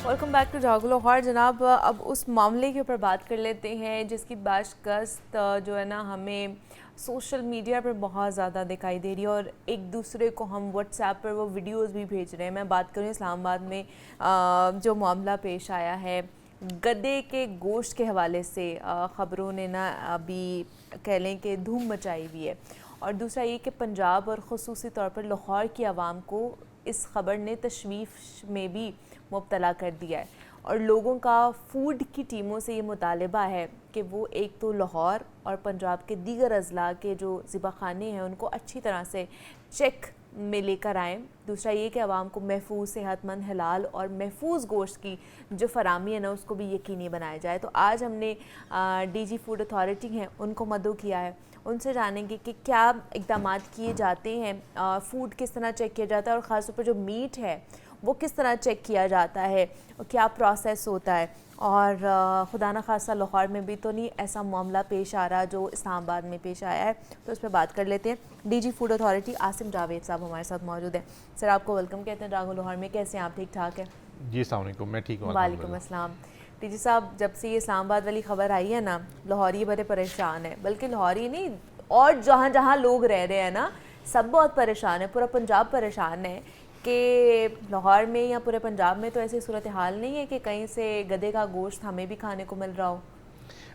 वेलकम बैक टू जागो लाहौर। जनाब, अब उस मामले के ऊपर बात कर लेते हैं जिसकी बाशकस्त जो है ना हमें सोशल मीडिया पर बहुत ज़्यादा दिखाई दे रही है और एक दूसरे को हम व्हाट्सएप पर वो वीडियोस भी भेज रहे हैं। मैं बात करूँ इस्लामाबाद में जो मामला पेश आया है गधे के गोश्त के हवाले से, ख़बरों ने ना अभी कह लें कि धूम मचाई हुई है। और दूसरा ये कि पंजाब और ख़ुसूसी तौर पर लाहौर की आवाम को इस ख़बर ने तशवीश में भी मुब्तला कर दिया है और लोगों का फूड की टीमों से ये मुतालबा है कि वो एक तो लाहौर और पंजाब के दीगर अज़ला के जो ज़िबाख़ाने हैं उनको अच्छी तरह से चेक में लेकर आएँ। दूसरा ये कि आवाम को महफूज, सेहतमंद, हलाल और महफूज गोश्त की जो फरामी है ना उसको भी यकीनी बनाया जाए। तो आज हमने DG फूड अथॉरिटी हैं उनको मदऊ किया है, उनसे जानेंगे कि क्या इक़दाम किए जाते हैं, फ़ूड किस तरह चेक किया जाता है और ख़ास तौर पर जो मीट है वो किस तरह चेक किया जाता है और क्या प्रोसेस होता है। और खुदा न खासा लाहौर में भी तो नहीं ऐसा मामला पेश आ रहा जो इस्लामाबाद में पेश आया है, तो उस पर बात कर लेते हैं। DG food authority Asim Javed साहब हमारे साथ मौजूद है। सर, आपको वेलकम कहते हैं जागो लाहौर में। कैसे हैं आप? ठीक ठाक है जी, अस्सलाम वालेकुम। मैं ठीक हूँ। वालेकुम अस्सलाम। DG साहब, जब से ये इस्लामाबाद वाली ख़बर आई है ना, लाहौरी बड़े परेशान है, बल्कि लाहौरी नहीं और जहाँ जहाँ लोग रह रहे हैं ना सब बहुत परेशान है, पूरा पंजाब परेशान है कि लाहौर में या पूरे पंजाब में तो ऐसी सूरत हाल नहीं है कि कहीं से गधे का गोश्त हमें भी खाने को मिल रहा हो।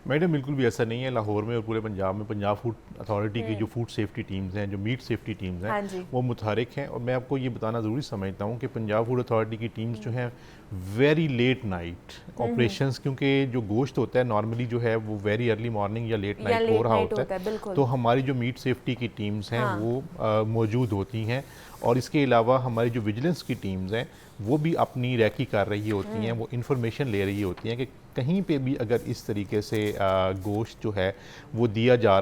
मैडम, बिल्कुल भी ऐसा नहीं है। लाहौर में और पूरे पंजाब में पंजाब फूड अथॉरिटी की जो फूड सेफ्टी टीम्स हैं, जो मीट सेफ्टी टीम्स हैं, हाँ वो मुतहरिक हैं। और मैं आपको ये बताना ज़रूरी समझता हूँ कि पंजाब फूड अथॉरिटी की टीम्स जो हैं वेरी लेट नाइट ऑपरेशंस, क्योंकि जो गोश्त होता है नॉर्मली जो है वो वेरी अर्ली मॉर्निंग या लेट नाइट हो रहा होता है, तो हमारी जो मीट सेफ्टी की टीम्स हैं वो मौजूद होती हैं। और इसके अलावा हमारी जो विजिलेंस की टीम्स हैं वो भी अपनी रैकी कर रही होती हैं, वो इन्फॉर्मेशन ले रही होती हैं कि कहीं पे भी अगर इस तरीके से गोश्त जो है वो दिया जा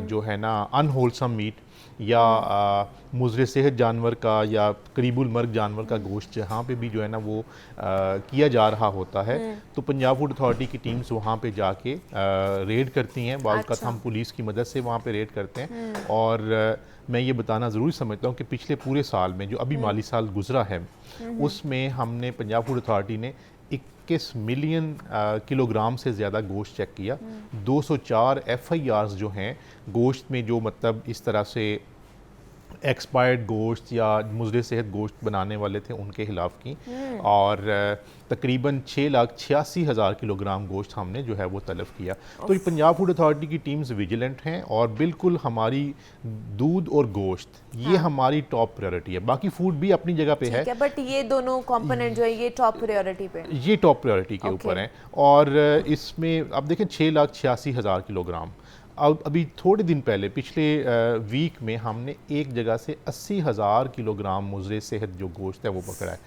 जो है ना अनहोलसम मीट या मुज़र सेहत जानवर का या करीबुल मर्ग जानवर का गोश्त जहाँ पे भी जो है ना वो किया जा रहा होता है, तो पंजाब फूड अथॉरिटी की टीम्स वहाँ पे जाके रेड करती हैं। बाज़ का हम पुलिस की मदद से वहाँ पे रेड करते हैं। और मैं ये बताना ज़रूरी समझता हूँ कि पिछले पूरे साल में जो अभी माली साल गुजरा है उसमें हमने पंजाब फूड अथॉरिटी ने 21 मिलियन किलोग्राम से ज़्यादा गोश्त चेक किया। 204 FIRs जो हैं गोश्त में, जो मतलब इस तरह से एक्सपायर्ड गोश्त या मुज़र सेहत गोश्त बनाने वाले थे उनके खिलाफ की, और तकरीबन 6,86,000 किलोग्राम गोश्त हमने जो है वो तलब किया। तो ये पंजाब फूड अथॉरिटी की टीम्स विजिलेंट हैं और बिल्कुल हमारी दूध और गोश्त ये हमारी टॉप प्रायोरिटी है। बाकी फूड भी अपनी जगह पे है, बट ये दोनों कंपोनेंट जो है ये टॉप प्रायोरिटी पे, ये टॉप प्रायोरिटी के ऊपर हैं। और इसमें अब देखें 6,86,000 किलोग्राम, अब अभी थोड़े दिन पहले पिछले वीक में हमने एक जगह से 80,000 किलोग्राम मुज़र सेहत जो गोश्त है वो पकड़ा है।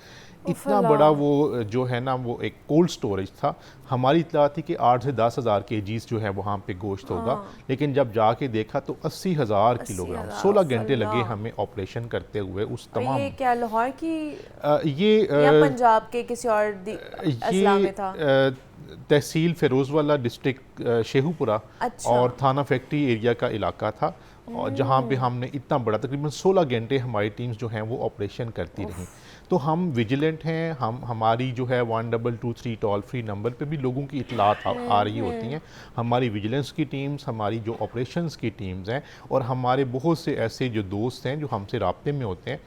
इतना बड़ा वो जो है ना वो एक कोल्ड स्टोरेज था। हमारी इत्तला थी कि 8 से 10,000 केजीज जो है वहाँ पे गोश्त होगा, लेकिन जब जाके देखा तो 80,000 किलोग्राम। 16 घंटे लगे हमें ऑपरेशन करते हुए उस तमाम। ये क्या लाहौर की ये या पंजाब के किसी और अजला में था? तहसील फिरोजवाला, डिस्ट्रिक्ट शेखुपुरा और थाना फैक्ट्री एरिया का इलाका था, और जहाँ पे हमने इतना बड़ा तकरीबन 16 घंटे हमारी टीम्स जो हैं वो ऑपरेशन करती रहीं। तो हम विजिलेंट हैं, हमारी जो है 1223 टोल फ्री नंबर पे भी लोगों की इतलात आ रही होती हैं। हमारी विजिलेंस की टीम्स, हमारी जो ऑपरेशंस की टीम्स हैं, और हमारे बहुत से ऐसे जो दोस्त हैं जो हमसे राब्ते में होते हैं,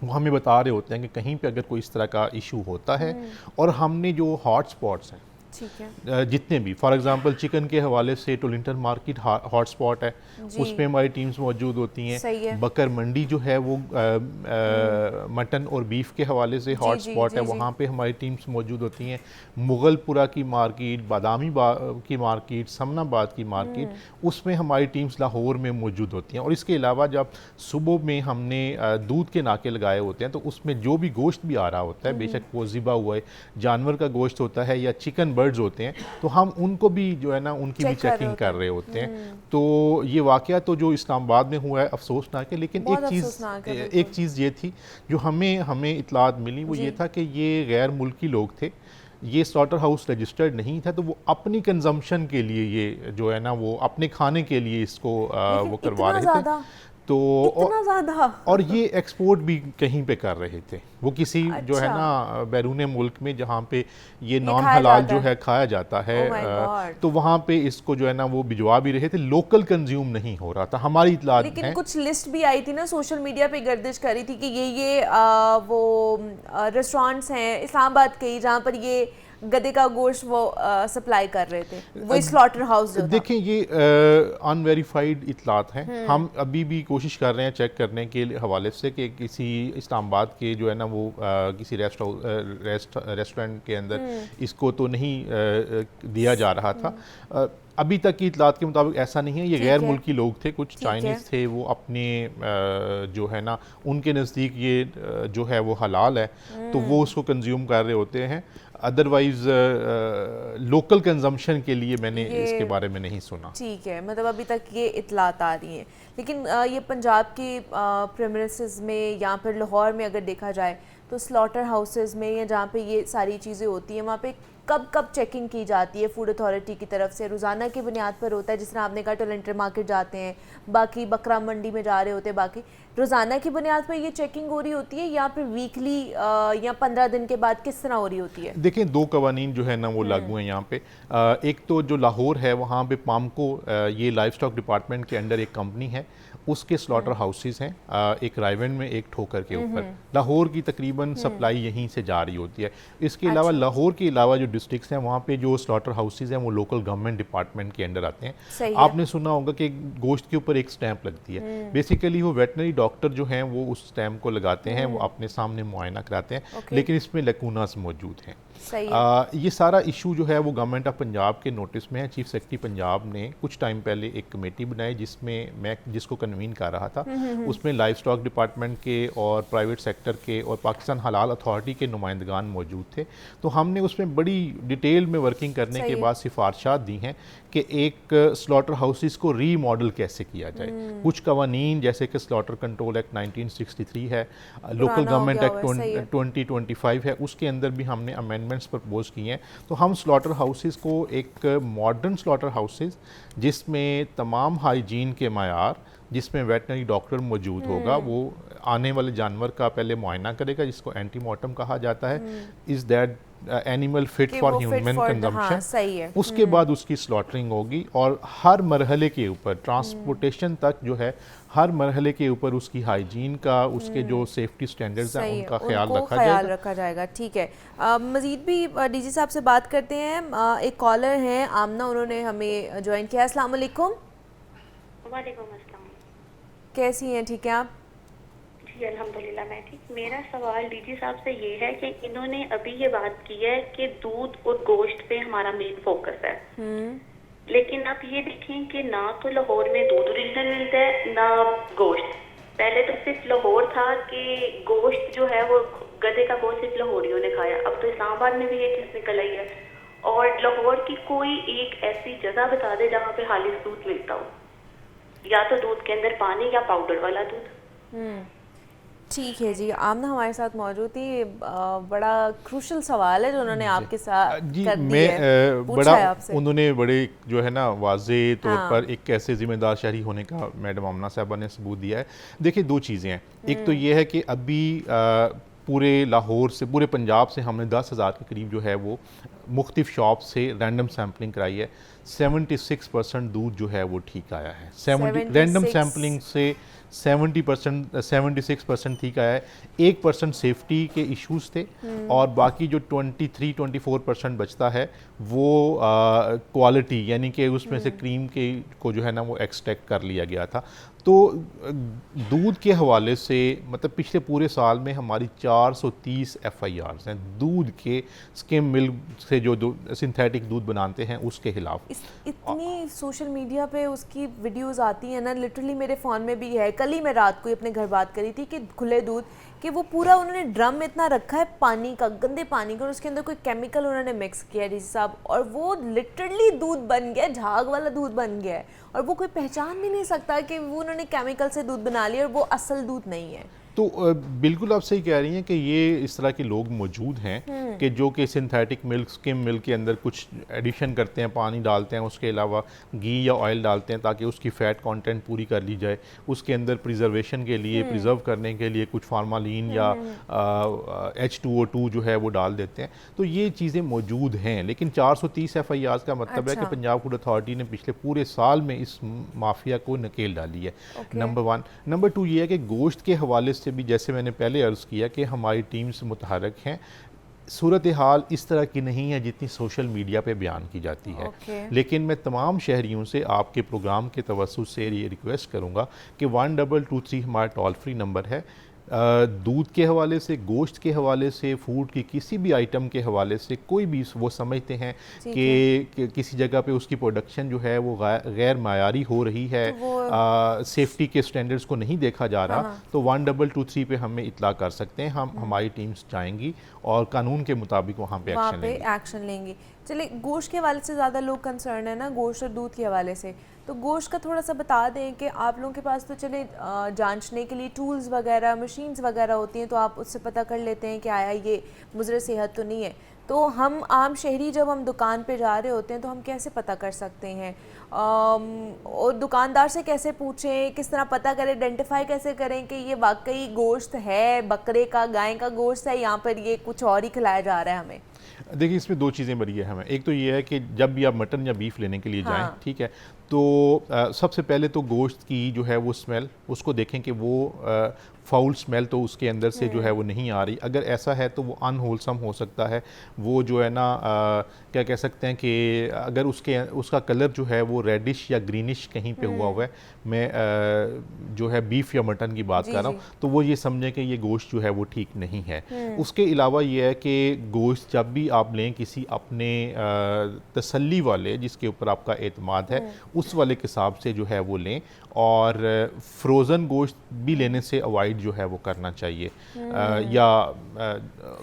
वो हमें बता रहे होते हैं कि कहीं पे अगर कोई इस तरह का इशू होता है, और हमने जो हॉट स्पॉट्स हैं जितने भी, फॉर एग्जांपल चिकन के हवाले से टोलिंटन मार्केट हॉट स्पॉट है, उसमें हमारी टीम्स मौजूद होती हैं। बकर मंडी जो है वो मटन और बीफ के हवाले से हॉट स्पॉट है, वहाँ पे हमारी टीम्स मौजूद होती हैं। मुगलपुरा की मार्केट, बादामी की मार्केट, समनाबाद की मार्केट, उसमें हमारी टीम्स लाहौर में मौजूद होती हैं। और इसके अलावा जब सुबह में हमने दूध के नाके लगाए होते हैं तो उसमें जो भी गोश्त भी आ रहा होता है, बेशक वो ज़िबा हुआ है जानवर का गोश्त होता है या चिकन बर्ड्स होते हैं, तो हम उनको भी जो है ना उनकी भी चेकिंग कर रहे होते हैं। तो ये वाकया तो जो इस्लामाबाद में हुआ है अफसोसनाक है, लेकिन एक चीज़ ये थी जो हमें इतलात मिली, वो ये था कि ये गैर मुल्की लोग थे, ये स्लॉटर हाउस रजिस्टर्ड नहीं था, तो वो अपनी कंजम्पशन के लिए ये जो है ना वो अपने खाने के लिए इसको वो करवा रहे थे। तो और ये एक्सपोर्ट भी कहीं पे कर रहे थे, वो किसी जो है ना बैरून मुल्क में जहाँ पे ये नॉन हलाल जो है खाया जाता है, तो वहाँ पे इसको जो है ना वो भिजवा भी रहे थे, लोकल कंज्यूम नहीं हो रहा था। हमारी इतलात लेकिन है, कुछ लिस्ट भी आई थी ना सोशल मीडिया पे गर्दिश करी थी कि ये वो रेस्टोरेंट्स हैं इस्लामाबाद के ही जहाँ पर ये गधे का गोश्त वो सप्लाई कर रहे थे, वो स्लॉटर हाउस जो देखें ये अनवेरीफाइड इतलात हैं। हम अभी भी कोशिश कर रहे हैं चेक करने के हवाले से कि किसी इस्लामाबाद के जो है ना वो किसी रेस्टोरेंट के अंदर इसको तो नहीं दिया जा रहा था। अभी तक की इतलात के मुताबिक ऐसा नहीं है, ये गैर मुल्की लोग थे, कुछ चाइनीज़ थे, वो अपने जो है ना उनके नज़दीक ये जो है वो हलाल है, तो वो उसको कंज्यूम कर रहे होते हैं। अदरवाइज लोकल कंजम्पशन के लिए मैंने इसके बारे में नहीं सुना। ठीक है, मतलब अभी तक ये इतलात आ रही हैं, लेकिन ये पंजाब की प्रेमिसेस में या फिर लाहौर में अगर देखा जाए तो स्लॉटर हाउसेस में या जहाँ पे ये सारी चीज़ें होती हैं वहाँ पे कब कब चेकिंग की जाती है फूड अथॉरिटी की तरफ से? रोज़ाना की बुनियाद पर होता है, जिस तरह आपने कहा टोलेंटर मार्केट जाते हैं, बाकी बकरा मंडी में जा रहे होते हैं, बाकी रोज़ाना की बुनियाद पर ये चेकिंग हो रही होती है या फिर वीकली या 15 दिन के बाद किस तरह हो रही होती है? देखें, दो कवानीन जो है ना वो लागू हैं यहाँ पे। एक तो जो लाहौर है वहाँ पे पामको, ये लाइफ स्टॉक डिपार्टमेंट के अंडर एक कंपनी है, उसके स्लॉटर हाउसेस हैं, एक रायवेंड में एक ठोकर के ऊपर। लाहौर की तकरीबन सप्लाई यहीं से जा रही होती है। इसके अलावा लाहौर के अलावा जो डिस्ट्रिक्ट्स हैं वहाँ पे जो स्लॉटर हाउसेस हैं वो लोकल गवर्नमेंट डिपार्टमेंट के अंडर आते हैं। आपने सुना होगा कि गोश्त के ऊपर एक स्टैंप लगती है, बेसिकली वो वेटनरी डॉक्टर जो हैं वो उस स्टैंप को लगाते हैं, वो अपने सामने मुआयना कराते हैं, लेकिन इसमें लकूनास मौजूद हैं। ये सारा इशू जो है वो गवर्नमेंट ऑफ पंजाब के नोटिस में है। चीफ सेक्रेटरी पंजाब ने कुछ टाइम पहले एक कमेटी बनाई जिसमें मैं जिसको कन्वीन कर रहा था, उसमें लाइफ स्टॉक डिपार्टमेंट के और प्राइवेट सेक्टर के और पाकिस्तान हलाल अथॉरिटी के नुमाइंदगान मौजूद थे। तो हमने उसमें बड़ी डिटेल में वर्किंग करने के बाद सिफारशात दी हैं कि एक स्लॉटर हाउसेस को रीमॉडल कैसे किया जाए। कुछ कवानीन जैसे कि स्लॉटर कंट्रोल एक्ट 1963 है, लोकल गवर्नमेंट एक्ट 2025 है, उसके अंदर भी हमने अमेंडमेंट्स प्रपोज किए हैं। तो हम स्लॉटर हाउसेस को एक मॉडर्न स्लॉटर हाउसेस जिसमें तमाम हाइजीन के मयार जिसमें वेटनरी डॉक्टर मौजूद होगा, वो आने वाले जानवर का पहले मुआयना करेगा, जिसको एंटीमॉर्टम कहा जाता है, इज दैट एनिमल फिट कि फॉर वो fit ह्यूमन for- कंजम्पशन। हाँ, सही है। उसके बाद उसकी स्लॉटरिंग होगी और हर मरहले के ऊपर ट्रांसपोर्टेशन तक जो है हर मरहले के ऊपर उसकी हाइजीन का, उसके जो सेफ्टी स्टैंडर्ड्स हैं सही है, उनका ख्याल उनको रखा ख्याल जाएगा। रखा जाएगा। ठीक है, मज़ीद भी डीजी साहब से बात करते हैं। एक कॉलर हैं आमना, उन्होंने हमें ज्वाइन किया। अस्सलाम वालेकुम। वालेकुम अस्सलाम। कैसी हैं? ठीक है आप? जी अल्हम्दुलिल्लाह मैं ठीक। मेरा सवाल डीजी साहब से ये है कि इन्होंने अभी ये बात की है कि दूध और गोश्त पे हमारा मेन फोकस है, लेकिन आप ये देखें कि ना तो लाहौर में दूध ओरिजिनल मिलता है ना गोश्त। पहले तो सिर्फ लाहौर था कि गोश्त जो है वो गधे का गोश्त सिर्फ लाहौरियों ने खाया, अब तो इस्लामाबाद में भी ये चीज़ निकल आई है। और लाहौर की कोई एक ऐसी जगह बता दे जहाँ पे खालिस दूध मिलता हो, या तो दूध के अंदर पानी या पाउडर वाला दूध। ठीक है जी, आमना हमारे साथ मौजूद थी। बड़ा क्रूशल सवाल है जो उन्होंने आपके साथ जी कर दी मैं है, पूछा है आपसे। उन्होंने बड़े जो है ना वाज़े तौर पर एक कैसे ज़िम्मेदार शहरी होने का मैडम आमना साहबा ने सबूत दिया है। देखिए दो चीज़ें हैं, एक तो ये है कि अभी पूरे लाहौर से, पूरे पंजाब से हमने 10,000 के करीब जो है वो मुख्तलिफ शॉप से रैंडम सैम्पलिंग कराई है। 76% दूध जो है वो ठीक आया है। 76 रैंडम सैम्पलिंग से 76% ठीक आया है। 1% सेफ्टी के इश्यूज थे और बाकी जो 23-24% बचता है वो क्वालिटी, यानी कि उसमें से क्रीम के को जो है ना वो एक्सट्रैक्ट कर लिया गया था। तो दूध के हवाले से मतलब पिछले पूरे साल में हमारी 430 FIRs हैं दूध के, स्किम मिल्क से जो सिंथेटिक दूध बनाते हैं उसके खिलाफ। इतनी सोशल मीडिया पे उसकी वीडियोस आती हैं ना, लिटरली मेरे फ़ोन में भी है। कल ही मैं रात को ही अपने घर बात करी थी कि खुले दूध कि वो पूरा उन्होंने ड्रम इतना रखा है पानी का, गंदे पानी का, और उसके अंदर कोई केमिकल उन्होंने मिक्स किया है डीसी साहब, और वो लिटरली दूध बन गया, झाग वाला दूध बन गया है, और वो कोई पहचान भी नहीं सकता कि वो उन्होंने केमिकल से दूध बना लिया और वो असल दूध नहीं है। तो बिल्कुल आप सही कह रही हैं कि ये इस तरह के लोग मौजूद हैं कि जो कि सिंथेटिक मिल्क, स्किम मिल्क के अंदर कुछ एडिशन करते हैं, पानी डालते हैं, उसके अलावा घी या ऑयल डालते हैं ताकि उसकी फ़ैट कंटेंट पूरी कर ली जाए। उसके अंदर प्रिजर्वेशन के लिए, प्रिजर्व करने के लिए कुछ फार्मालिन या H2O2 जो है वो डाल देते हैं। तो ये चीज़ें मौजूद हैं, लेकिन 430 FIRs का मतलब है कि पंजाब फूड अथॉरिटी ने पिछले पूरे साल में इस माफिया को नकेल डाली है। नंबर 1। नंबर 2 ये है कि गोश्त के हवाले से भी जैसे मैंने पहले अर्ज़ किया कि हमारी टीम्स मुतहरक हैं। सूरत हाल इस तरह की नहीं है जितनी सोशल मीडिया पे बयान की जाती है। लेकिन मैं तमाम शहरियों से आपके प्रोग्राम के तवस्सुस से ये रिक्वेस्ट करूँगा कि 1223 हमारा टोल फ्री नंबर है। दूध के हवाले से, गोश्त के हवाले से, फूड की किसी भी आइटम के हवाले से कोई भी वो समझते हैं कि किसी जगह पे उसकी प्रोडक्शन जो है वो गैर मायारी हो रही है, तो सेफ्टी के स्टैंडर्ड्स को नहीं देखा जा रहा, तो 1223 पे हमें इतला कर सकते हैं। हमारी टीम्स जाएंगी और कानून के मुताबिक वहाँ पे एक्शन लेंगी। चलिए, गोश्त के हवाले से ज़्यादा लोग कंसर्न है ना, गोश्त और दूध के हवाले से, तो गोश्त का थोड़ा सा बता दें कि आप लोगों के पास तो चले जांचने के लिए टूल्स वगैरह, मशीन्स वगैरह होती हैं, तो आप उससे पता कर लेते हैं कि आया ये मुज़र सेहत तो नहीं है। तो हम आम शहरी जब हम दुकान पे जा रहे होते हैं तो हम कैसे पता कर सकते हैं, और दुकानदार से कैसे पूछें, किस तरह पता करें, आइडेंटिफाई कैसे करें कि ये वाकई गोश्त है, बकरे का, गाय का गोश्त है, यहाँ पर ये कुछ और ही खिलाया जा रहा है हमें? देखिए इसमें दो चीज़ें बड़ी है हमें। एक तो ये है कि जब भी आप मटन या बीफ लेने के लिए जाएं, ठीक है, तो सबसे पहले तो गोश्त की जो है वो स्मेल, उसको देखें कि वो फाउल स्मेल तो उसके अंदर से जो है वो नहीं आ रही। अगर ऐसा है तो वो अनहोलसम हो सकता है। वो जो है ना क्या कह सकते हैं कि अगर उसका कलर जो है वो रेडिश या ग्रीनिश कहीं पे हुआ है, मैं जो है बीफ या मटन की बात कर रहा हूँ, तो वो ये समझें कि ये गोश्त जो है वो ठीक नहीं है। उसके अलावा ये है कि गोश्त जब भी आप लें किसी अपने तसल्ली वाले, जिसके ऊपर आपका एतमाद है, उस वाले के हिसाब से जो है वो लें, और फ्रोज़न गोश्त भी लेने से अवॉइड जो है वो करना चाहिए, या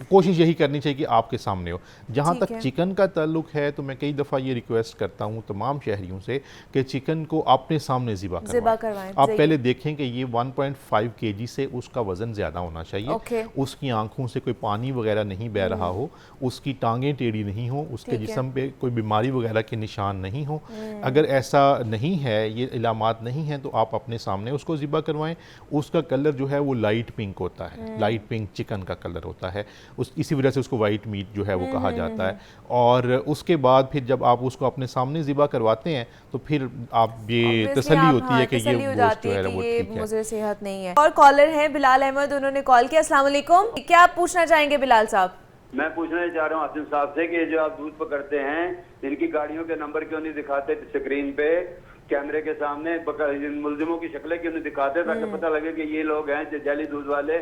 कोशिश यही करनी चाहिए कि आपके सामने हो। जहाँ तक चिकन का ताल्लुक है तो मैं कई दफ़ा ये रिक्वेस्ट करता हूँ तमाम शहरियों से कि चिकन को अपने सामने ज़िबा करवाएं। आप पहले देखें कि ये 1.5 kg से उसका वज़न ज़्यादा होना चाहिए, उसकी आंखों से कोई पानी वगैरह नहीं बह रहा हो, उसकी टांगें टेढ़ी नहीं हो, उसके जिस्म पे कोई बीमारी वगैरह के निशान नहीं हो। अगर ऐसा नहीं है, ये इलामात नहीं हैं, तो आप अपने सामने उसको ज़िबा करवाएं। उसका कलर जो है वो लाइट पिंक होता है, लाइट पिंक चिकन का कलर होता है, इसी वजह से उसको वाइट मीट जो है वो कहा जाता है। और उसके बाद फिर जब आप उसको अपने सामने ज़िबा करवाते हैं तो फिर आप ये तसल्ली होती है कि ये गोश्त जो है वो ठीक है। मुझे सेहत नहीं है। और कॉलर हैं बिलाल अहमद, उन्होंने कॉल किया। अस्सलाम वालेकुम, क्या आप पूछना चाहेंगे बिलाल साहब? मैं पूछना चाह रहा हूँ आसिम साहब से कि जो आप दूध पकड़ते हैं, इनकी गाड़ियों के नंबर क्यों नहीं दिखाते स्क्रीन पे, कैमरे के सामने, मुलजिमों की शक्लें क्यों नहीं दिखाते, ताकि पता लगे कि ये लोग हैं जो जाली दूध वाले।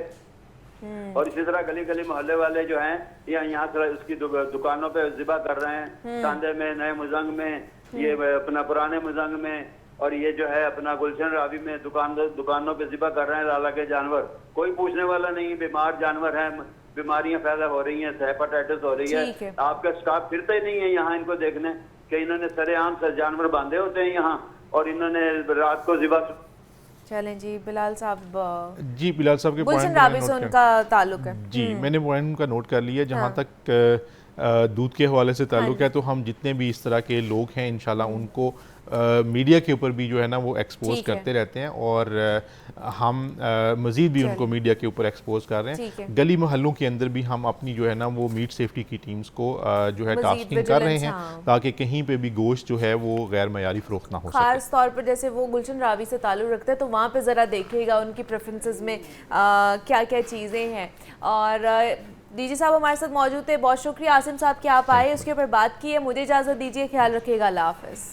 और इसी तरह गली गली मोहल्ले वाले जो हैं यहाँ से उसकी दुकानों पे ज़िबा कर रहे हैं, तांदे में, नए मुजंग में, ये अपना पुराने मुजंग में, और ये जो है अपना गुलशन रावी में दुकानों पे ज़िबा कर रहे हैं लाला के जानवर। कोई पूछने वाला नहीं, बीमार जानवर हैं, बीमारियां पैदा हो रही हैं, हेपेटाइटिस हो रही है। आपका स्टाफ फिरता ही नहीं है यहाँ इनको देखने कि इन्होंने सरेआम से जानवर बांधे होते हैं यहाँ, और इन्होंने रात को ज़िबा। चलें जी, बिलाल साहब। जी, बिलाल साहब के गुलशन रावी से उनका ताल्लुक है। जी, मैंने पॉइंट उनका नोट कर लिया। जहाँ तक दूध के हवाले से ताल्लुक है, तो हम जितने भी इस तरह के लोग हैं इंशाल्लाह उनको मीडिया के ऊपर भी जो है ना वो एक्सपोज करते रहते हैं, और हम मज़ीद भी उनको मीडिया के ऊपर एक्सपोज कर रहे हैं। गली मोहल्लों के अंदर भी हम अपनी जो है ना वो मीट सेफ्टी की टीम्स को जो है टास्किंग कर रहे हैं, ताकि कहीं पे भी गोश्त जो है वो गैर मयारी फरोख्त ना हो सके। खास तौर पर जैसे वो गुलशन रावी से ताल्लुक़ रखते हैं, तो वहाँ पे ज़रा देखिएगा उनकी प्रेफरेंसेस में क्या क्या चीज़ें हैं। और डीजी साहब हमारे साथ मौजूद थे, बहुत शुक्रिया आसिम साहब कि आप आए, उसके ऊपर बात की है। मुझे इजाज़त दीजिए, ख्याल रखिएगा, अल्लाह हाफ़िज़।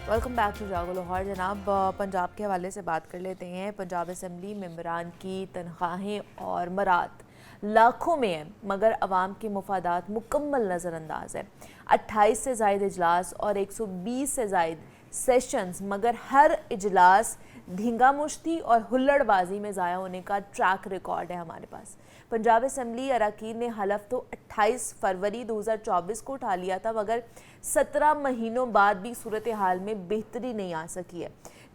वेलकम बैक टू जागो लाहौर। जनाब, पंजाब के हवाले से बात कर लेते हैं। पंजाब असम्बली मेंबरान की तनख्वाहें और मराद लाखों में है, मगर अवाम के मुफादात मुकम्मल नज़रअंदाज है। 28 से ज़ायद इजलास और 120 से ज़ायद सेशंस, मगर हर इजलास धींगा मुश्ती और हुल्लड़बाजी में ज़ाया होने का ट्रैक रिकॉर्ड है हमारे पास। पंजाब असम्बली अरकान ने हलफ तो 28 फरवरी 2024 को उठा लिया था, मगर 17 महीनों बाद भी सूरत हाल में बेहतरी नहीं आ सकी है।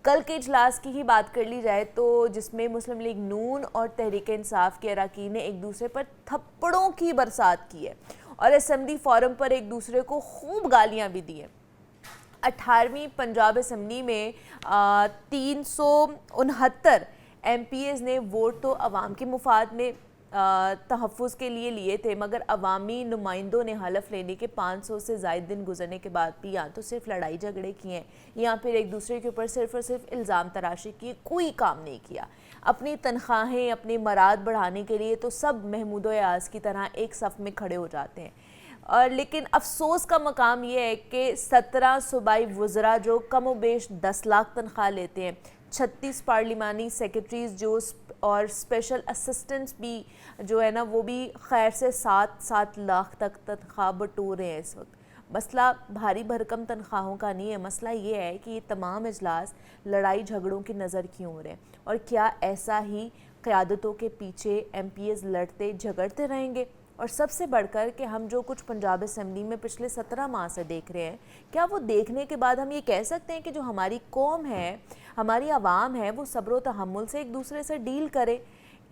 कल के इजलास की ही बात कर ली जाए तो जिसमें मुस्लिम लीग नून और तहरीक इंसाफ के अरकान ने एक दूसरे पर थप्पड़ों की बरसात की है और असम्बली फोरम पर एक दूसरे को खूब गालियां भी दी हैं। 18वीं पंजाब असम्बली में 369 MPs ने वोट तो अवाम के मुफाद में तहफ़्फ़ुज़ के लिए थे, मगर अवामी नुमाइंदों ने हलफ लेने के 500 से ज़ायद दिन गुजरने के बाद भी या तो सिर्फ लड़ाई झगड़े किए हैं या फिर एक दूसरे के ऊपर सिर्फ और सिर्फ इल्ज़ाम तराशी किए, कोई काम नहीं किया। अपनी तनख्वाहें, अपने मराद बढ़ाने के लिए तो सब महमूद यास की तरह एक सफ़ में खड़े हो जाते हैं। और लेकिन अफसोस का मकाम यह है कि 17 सूबाई वज़रा जो कम व बेश 10 लाख तनख्वाह लेते हैं, 36 पार्लिमानी सेक्रेटरीज़ जो और स्पेशल असिस्टेंट्स भी जो है ना वो भी खैर से 7-7 लाख तक तनख्वाह बटोर रहे हैं इस वक्त। मसला भारी भरकम तनख्वाहों का नहीं है, मसला ये है कि ये तमाम इजलास लड़ाई झगड़ों की नज़र क्यों हो रहे हैं, और क्या ऐसा ही क़यादतों के पीछे MPs लड़ते झगड़ते रहेंगे। और सबसे बढ़कर कि हम जो कुछ पंजाब असम्बली में पिछले 17 माह से देख रहे हैं, क्या वो देखने के बाद हम ये कह सकते हैं कि जो हमारी कौम है, हमारी आवाम है, वो सब्र तहम्मुल से एक दूसरे से डील करे।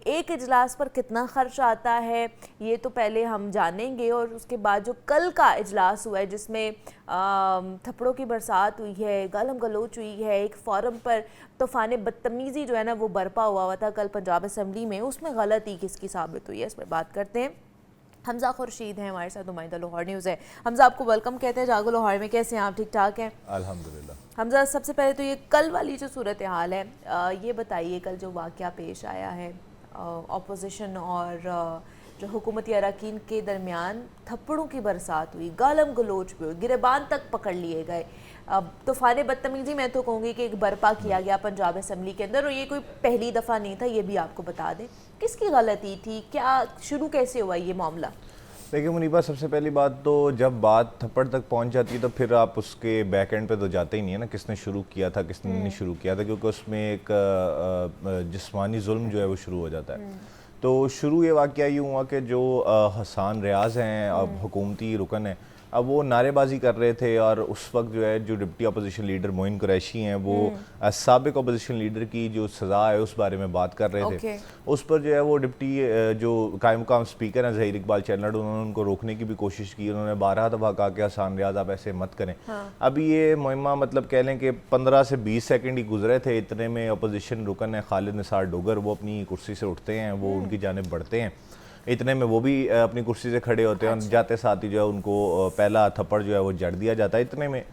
एक इजलास पर कितना खर्च आता है ये तो पहले हम जानेंगे, और उसके बाद जो कल का इजलास हुआ है जिसमें थप्पड़ों की बरसात हुई है, गालम गलोच हुई है, एक फोरम पर तूफ़ान बदतमीज़ी जो है ना वो बरपा हुआ था कल पंजाब असम्बली में, उसमें गलती किसकी साबित हुई है, इस पर बात करते हैं। हमजा खुर्शीद हैं हमारे साथ, नुमाइंदा लाहौर न्यूज़ है। हमजा, आपको वेलकम कहते हैं जागो लाहौर में। कैसे हैं आप? ठीक ठाक हैं? अल्हम्दुलिल्लाह। हमजा, सबसे पहले तो ये कल वाली जो सूरत हाल है, ये बताइए कल जो वाक़या पेश आया है अपोजिशन और जो हुकूमती अरकान के दरमियान थप्पड़ों की बरसात हुई, गालम गलोच भी हुई, गिरबान तक पकड़ लिए गए, तूफ़ान बदतमीज़ी मैं तो कहूँगी कि एक बर्पा किया गया पंजाब असम्बली के अंदर, और ये कोई पहली दफ़ा नहीं था, ये भी आपको बता दें। किसकी गलती थी, क्या शुरू कैसे हुआ ये मामला? देखिए मुनीबा, सबसे पहली बात तो जब बात थप्पड़ तक पहुंच जाती है तो फिर आप उसके बैक एंड पे तो जाते ही नहीं है ना, किसने शुरू किया था किसने नहीं शुरू किया था, क्योंकि उसमें एक जिस्मानी जुल्म जो है वो शुरू हो जाता है। तो शुरू ये वाक़या यूँ हुआ कि जो हसन रियाज़ हैं, अब हुकूमती रुकन है, अब वो नारेबाजी कर रहे थे और उस वक्त जो है जो deputy opposition leader Moin Qureshi हैं वो साबिक अपोजिशन लीडर की जो सज़ा है उस बारे में बात कर रहे थे। उस पर जो है वो डिप्टी जो कायम मुकाम स्पीकर हैं ज़हीर इकबाल चैनल, उन्होंने उनको रोकने की भी कोशिश की। उन्होंने 12 दफ़ा कहा कि हसन रियाज आप ऐसे मत करें। अभी ये मुहिमा मतलब कह लें कि 15 से 20 सेकंड ही गुजरे थे, इतने में अपोजिशन रुकन है खालिद निसार डोगर, वो अपनी कुर्सी से उठते हैं, वो उनकी जानिब बढ़ते हैं। इतने में वो भी अपनी कुर्सी से खड़े होते हैं और जाते साथ ही जो है उनको पहला थप्पड़ जो है वो जड़ दिया जाता है। इतने में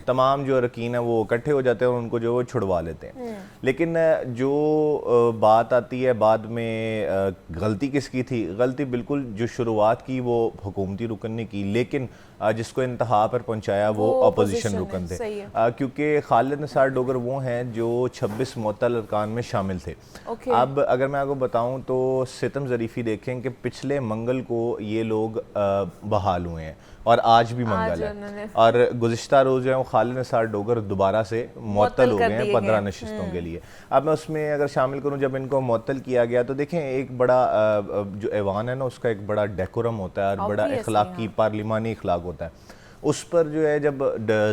तमाम जो रकीन है वो इकट्ठे हो जाते हैं और उनको जो वो छुड़वा लेते हैं। लेकिन जो बात आती है बाद में गलती किसकी थी? गलती बिल्कुल जो शुरुआत की वो हुकूमती रुकन ने की, लेकिन जिसको इंतहा पर पहुंचाया वो अपोजिशन रुकन थे। क्योंकि खालिद निसार डोगर वो हैं जो 26 मुअत्तल अरकान में शामिल थे। अब अगर मैं आपको बताऊं तो सितम ज़रीफ़ी देखें कि पिछले मंगल को ये लोग बहाल हुए हैं और आज भी मंगल है, और गुज़िश्ता रोज़ जो है वो खालिद निसार डोगर दोबारा से मुअत्तल हो गए हैं 15 नशिस्तों के लिए। अब मैं उसमें अगर शामिल करूं, जब इनको मुअत्तल किया गया तो देखें एक बड़ा जो ऐवान है ना उसका एक बड़ा डेकोरम होता है और बड़ा इखलाकी पार्लिमानी इखलाक होता है। उस पर जो है जब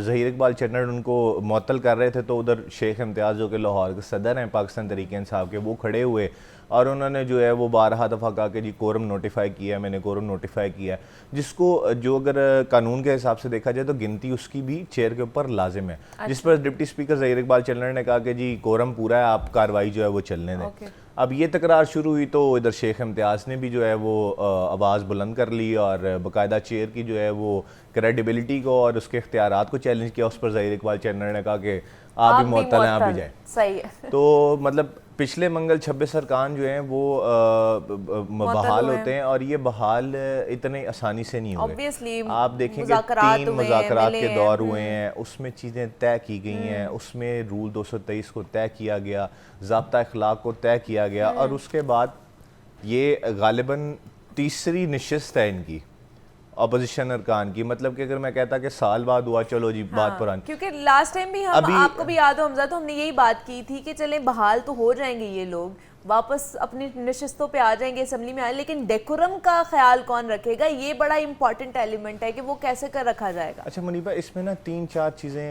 ज़हीर इकबाल चन्नड़ उनको मुअत्तल कर रहे थे तो उधर शेख इम्तियाज़ जो कि लाहौर के सदर हैं पाकिस्तान तहरीक इंसाफ के, वो खड़े हुए और उन्होंने जो है वो 12 दफ़ा कहा कि जी कोरम नोटिफाई किया, मैंने कोरम नोटिफाई किया, जिसको जो अगर कानून के हिसाब से देखा जाए तो गिनती उसकी भी चेयर के ऊपर लाजिम है। जिस पर डिप्टी स्पीकर ज़हीर इकबाल चन्नड़ ने कहा कि जी कोरम पूरा है, आप कार्रवाई जो है वो चलने दें। अब ये तकरार शुरू हुई तो इधर शेख इम्तियाज़ ने भी जो है वो आवाज़ बुलंद कर ली और बाकायदा चेयर की जो है वो क्रेडिबिलिटी को और उसके इख्तियारात को चैलेंज किया। उस पर ज़हीर इकबाल चन्नड़ ने कहा कि आप भी मुअत्तल हैं, आप भी जाएं। सही है। तो मतलब पिछले मंगल 26 अरकान जो हैं वो बहाल होते हैं और ये बहाल इतने आसानी से नहीं हुए। आप देखेंगे 3 मुज़ाकरात के दौर हुए हैं, उसमें चीज़ें तय की गई हैं, उसमें रूल 223 को तय किया गया, ज़ाब्ता इखलाक को तय किया गया और उसके बाद ये गालिबन तीसरी नशिस्त है इनकी अपोजिशन अरकान की। मतलब कि अगर मैं कहता कि साल बाद हुआ, चलो जी बात पुरानी, क्योंकि लास्ट टाइम भी हम आपको भी याद हो हमजा, तो हमने यही बात की थी कि चले बहाल तो हो जाएंगे ये लोग, वापस अपनी नशिस्तों पे आ जाएंगे, असेंबली में आए, लेकिन डेकोरम का ख्याल कौन रखेगा? ये बड़ा इंपॉर्टेंट एलिमेंट है कि वो कैसे कर रखा जाएगा। अच्छा मुनीबा, इसमें ना 3-4 चीज़ें